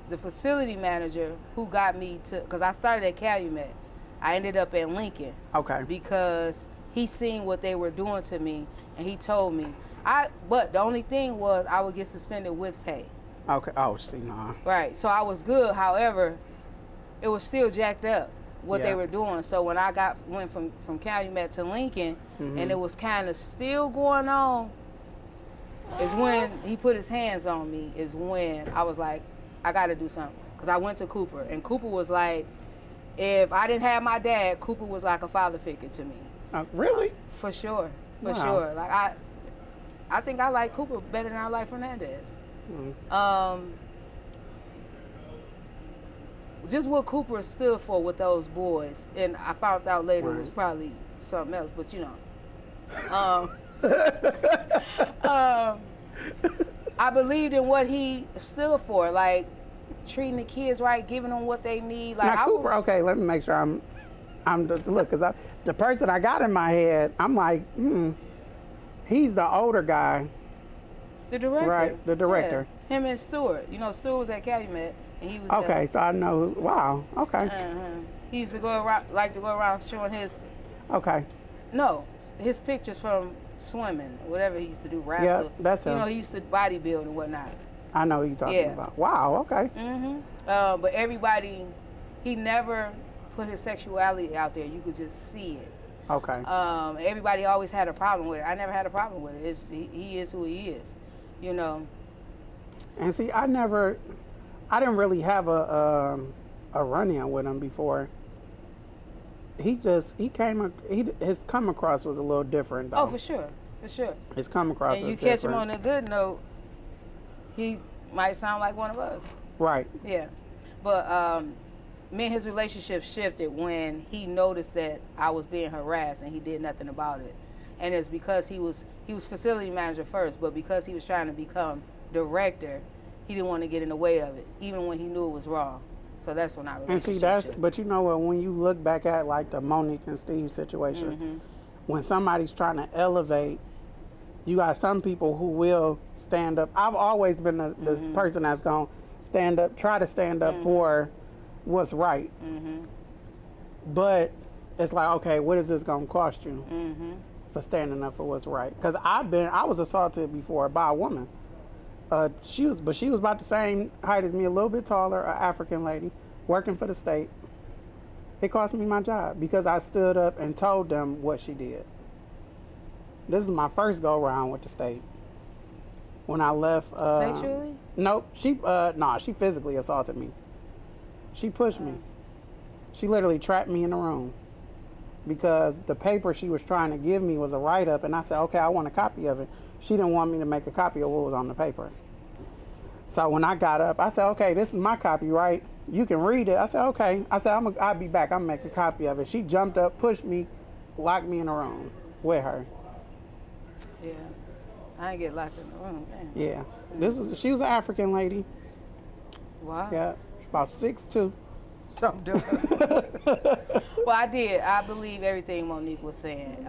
the facility manager who got me to, because I started at Calumet. I ended up at Lincoln Okay. because he seen what they were doing to me and he told me. But the only thing was I would get suspended with pay. Okay. Oh, see, nah. Right. So I was good. However, it was still jacked up what Yeah. they were doing. So when I went from Calumet to Lincoln and it was kind of still going on, is when he put his hands on me, is when I was like, I got to do something. Because I went to Cooper and Cooper was like, if I didn't have my dad, Cooper was like a father figure to me. Really? For sure. For Wow. sure. Like I think I like Cooper better than I like Fernandez. Just what Cooper stood for with those boys, and I found out later it was probably something else, but you know. I believed in what he stood for, like treating the kids right, giving them what they need. Like Now, Cooper, okay, let me make sure look, because the person I got in my head, I'm like, he's the older guy. the director, Right, the director. Yeah. Him and Stewart. You know, Stewart was at Calumet, and he was Okay, so I know, wow, okay, He used to go around showing his pictures from swimming, whatever he used to do, wrestle. Yeah, that's him. You know, he used to bodybuild and whatnot. I know what you're talking about. Wow, okay. But everybody, he never put his sexuality out there. You could just see it. Okay. Everybody always had a problem with it. I never had a problem with it. He is who he is, you know. And see, I didn't really have a run-in with him before. His come across was a little different though. Oh, for sure. His come across And was you catch him different. on a good note, he might sound like one of us. Right. Yeah. But me and his relationship shifted when he noticed that I was being harassed and he did nothing about it. And it's because he was facility manager first, but because he was trying to become director, he didn't want to get in the way of it, even when he knew it was wrong. So that's when I And see, but you know what, when you look back at like the Monique and Steve situation, when somebody's trying to elevate, you got some people who will stand up. I've always been the person that's going to stand up, try to stand up for what's right. But it's like, okay, what is this going to cost you for standing up for what's right? Because I was assaulted before by a woman. She was about the same height as me, a little bit taller, an African lady, working for the state. It cost me my job because I stood up and told them what she did. This is my first go around with the state. When I left, Sexually? Nope. She physically assaulted me. She pushed me. She literally trapped me in the room because the paper she was trying to give me was a write-up, and I said, okay, I want a copy of it. She didn't want me to make a copy of what was on the paper. So when I got up, I said, okay, this is my copy, right? You can read it. I said, okay. I said, I'll be back. I'm going to make a copy of it. She jumped up, pushed me, locked me in the room with her. Yeah. I ain't get locked in the room, man. Yeah. She was an African lady. Wow. Yeah. She's about 6'2". I'm doing. Well, I did. I believe everything Monique was saying.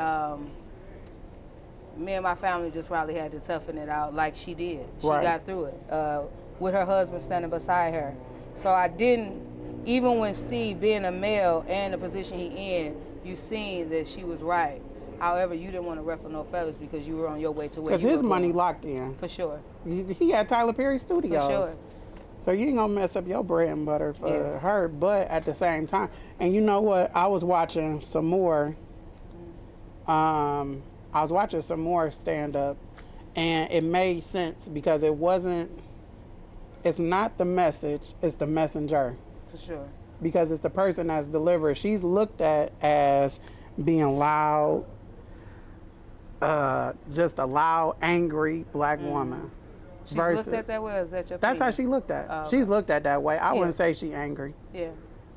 Me and my family just probably had to toughen it out like she did. She Right. got through it with her husband standing beside her. So I didn't, even when Steve being a male and the position he in, you seen that she was right. However, you didn't want to ruffle no feathers because you were on your way to where you Because his were money going. locked in. For sure. He had Tyler Perry Studios. For sure. So you ain't gonna mess up your bread and butter for Yeah. her, but at the same time, and you know what? I was watching some more. I was watching some more stand up, and it made sense because it wasn't. It's not the message; it's the messenger. For sure. Because it's the person that's delivered. She's looked at as being loud, just a loud, angry black woman. She's looked at that way, or is that your That's how opinion? she looked at. Oh, She's looked at that way. I Yeah. wouldn't say she angry. Yeah.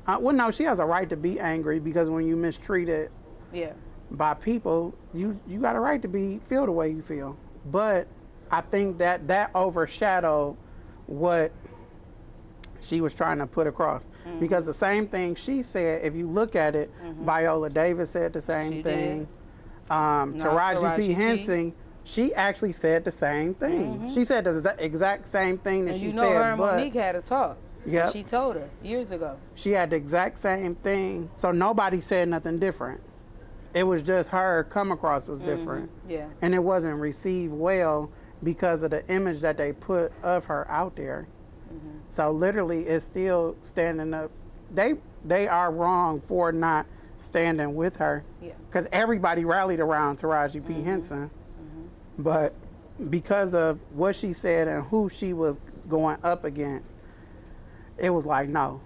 Well, no, she has a right to be angry because when you mistreated Yeah. by people, you got a right to feel the way you feel. But I think that overshadowed what she was trying to put across. Because the same thing she said, if you look at it, Viola Davis said the same She thing. did. Taraji P. Taraji P. Henson, she actually said the same thing. She said the exact same thing that And she you know said, her and but Monique had a talk. Yep. She told her years ago. she had the exact same thing. So nobody said nothing different. It was just her come across was different. Yeah. And it wasn't received well because of the image that they put of her out there. So literally it's still standing up. They are wrong for not standing with her. Yeah. Because everybody rallied around Taraji P. Henson. But because of what she said and who she was going up against, it was like no.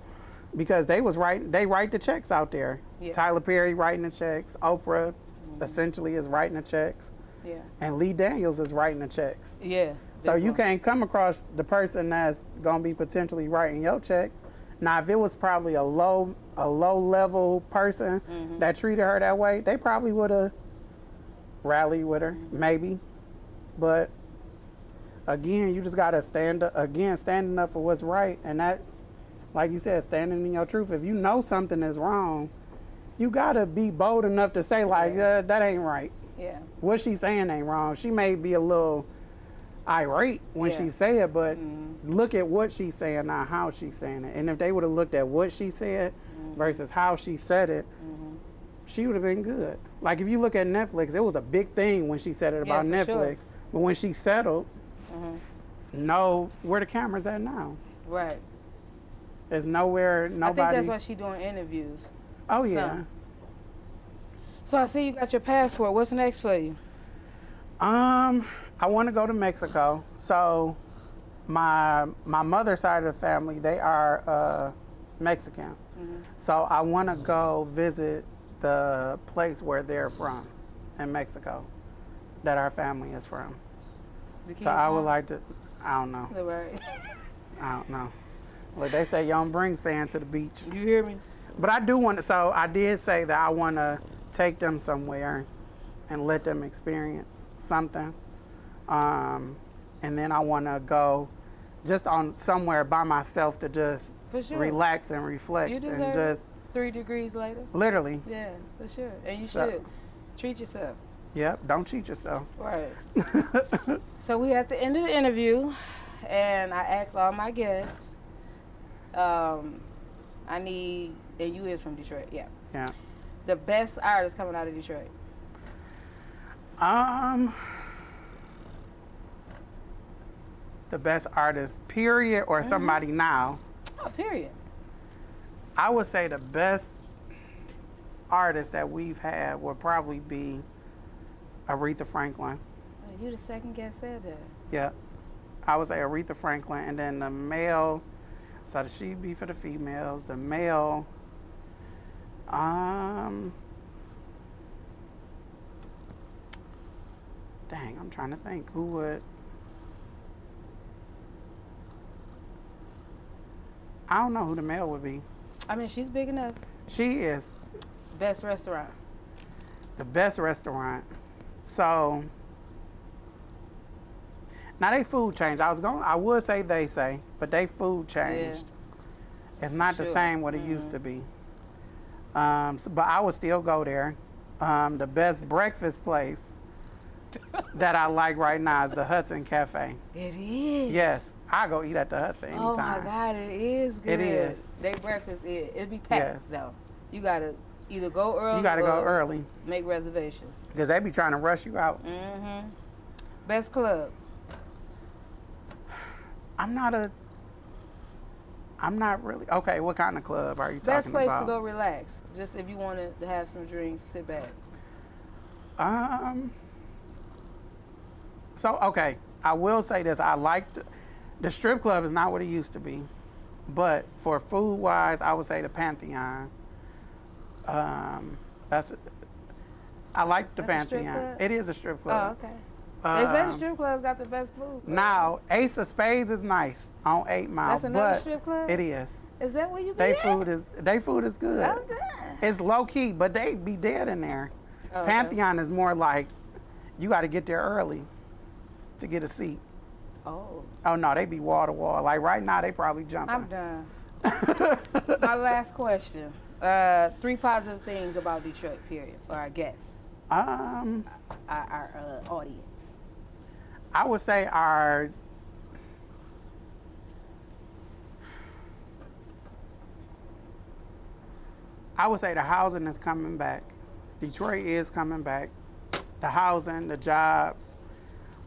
Because they write the checks out there. Yeah. Tyler Perry writing the checks. Oprah essentially is writing the checks. Yeah. And Lee Daniels is writing the checks. Yeah. So big you one. can't come across the person that's gonna be potentially writing your check. Now, if it was probably a low level person that treated her that way, they probably would have rallied with her, maybe. But again, you just gotta standing up for what's right, and that, like you said, standing in your truth. If you know something is wrong, you gotta be bold enough to say like, that ain't right. Yeah. What she's saying ain't wrong. She may be a little irate when Yeah. she say it, but look at what she's saying, not how she's saying it. And if they would have looked at what she said versus how she said it, she would have been good. Like if you look at Netflix, it was a big thing when she said it about for Netflix. sure. But when she settled, know where the camera's at now. Right. There's nowhere, nobody. I think that's why she doing interviews. Oh yeah. Some. So I see you got your passport. What's next for you? I want to go to Mexico. So my mother's side of the family, they are Mexican. So I want to go visit the place where they're from in Mexico, that our family is from. The kids So I would now? like to, I don't know. Right. I don't know. Well, they say you don't bring sand to the beach. You hear me? But I do want to, so I did say that I want to take them somewhere and let them experience something. And then I want to go just on somewhere by myself to just For sure. relax and reflect. You and deserve just 3 degrees later. literally, Yeah, for sure. And you So- should treat yourself. yep, don't cheat yourself. Right. So we at the end of the interview, and I asked all my guests. I need, and you is from Detroit, yeah. Yeah. The best artist coming out of Detroit. The best artist, period, or somebody now. Oh, period. I would say the best artist that we've had would probably be Aretha Franklin. Oh, you the second guest said that. Yeah. I would say Aretha Franklin, and then the male, so the she'd be for the females. The male, dang, I'm trying to think who would. I don't know who the male would be. I mean, she's big enough. She is Best restaurant. the best restaurant. So now they food changed. I would say they say, but they food changed. It's not the Sure. same what it used to be. But I would still go there. The best breakfast place that I like right now is the Hudson Cafe. It is. Yes, I go eat at the Hudson anytime. Oh my God, it is good. It is. They breakfast, it be packed Yes. though. You gotta either go early You got to go or early make reservations. because they be trying to rush you out. Mm-hmm. Best club. I'm not really. Okay, what kind of club are you talking about? Best place to go relax. Just if you wanted to have some drinks, sit back. So, okay, I will say this. I like the strip club is not what it used to be. But for food-wise, I would say the Pantheon. I like the That's a strip Pantheon. club? It is a strip Oh, club. okay. They say the Um, strip club's got the best food. Now, Ace of Spades is nice on 8 Mile. That's another but strip club? It is. Is that where you be They at? food is good. Oh, damn. It's low key, but they be dead in there. Oh, okay. Pantheon is more like you got to get there early to get a seat. Oh, Oh no, they be wall to wall. Like right now, they probably jumping. I'm done. My last question. 3 positive things about Detroit, period, for our guests, our audience. I would say the housing is coming back. Detroit is coming back. The housing, the jobs,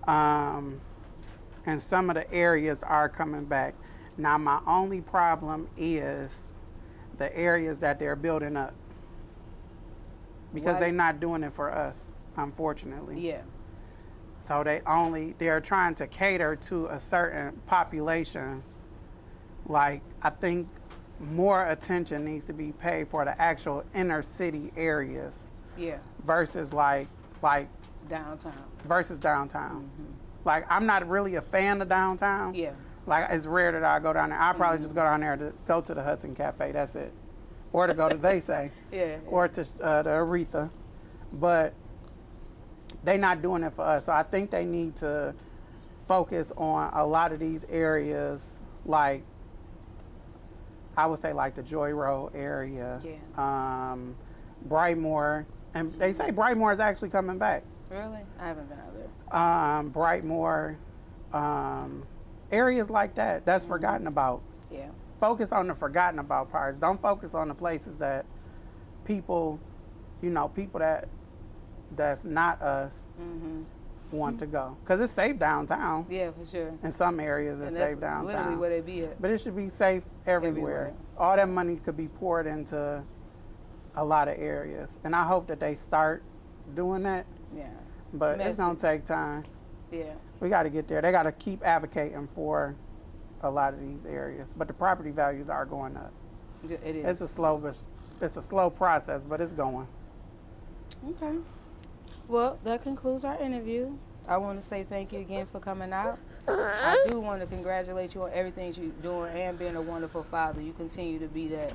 and some of the areas are coming back. Now, my only problem is the areas that they're building up because Why? they're not doing it for us, unfortunately. Yeah. So they're trying to cater to a certain population. Like, I think more attention needs to be paid for the actual inner city areas Yeah. versus like Downtown. versus downtown. Like, I'm not really a fan of downtown. Yeah. Like, it's rare that I go down there. I probably just go down there to go to the Hudson Cafe. That's it. Or to go to They Say. Yeah. Or to the Aretha. But they not doing it for us. So I think they need to focus on a lot of these areas, like, I would say like the Joy Road area, Brightmoor. And they say Brightmoor is actually coming back. Really? I haven't been out there. Brightmoor, areas like that, that's forgotten about. Yeah. Focus on the forgotten about parts. Don't focus on the places that people, people that's not us want to go. Because it's safe downtown. Yeah, for sure. In some areas, it's And that's safe downtown. literally where they be at. But it should be safe everywhere. All that money could be poured into a lot of areas. And I hope that they start doing that. Yeah. But it's going to take time. Yeah. We got to get there. They got to keep advocating for a lot of these areas. But the property values are going up. It is. It's a slow process, but it's going. Okay. Well, that concludes our interview. I want to say thank you again for coming out. I do want to congratulate you on everything you're doing and being a wonderful father. You continue to be that.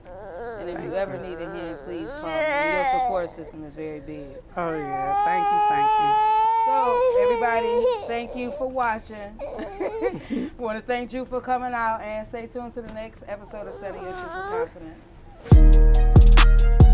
And if you ever need a hand, please call me. Your support system is very big. Oh, yeah. Thank you. So, everybody, thank you for watching. Want to thank you for coming out and stay tuned to the next episode of Setting Your Truth with Confidence.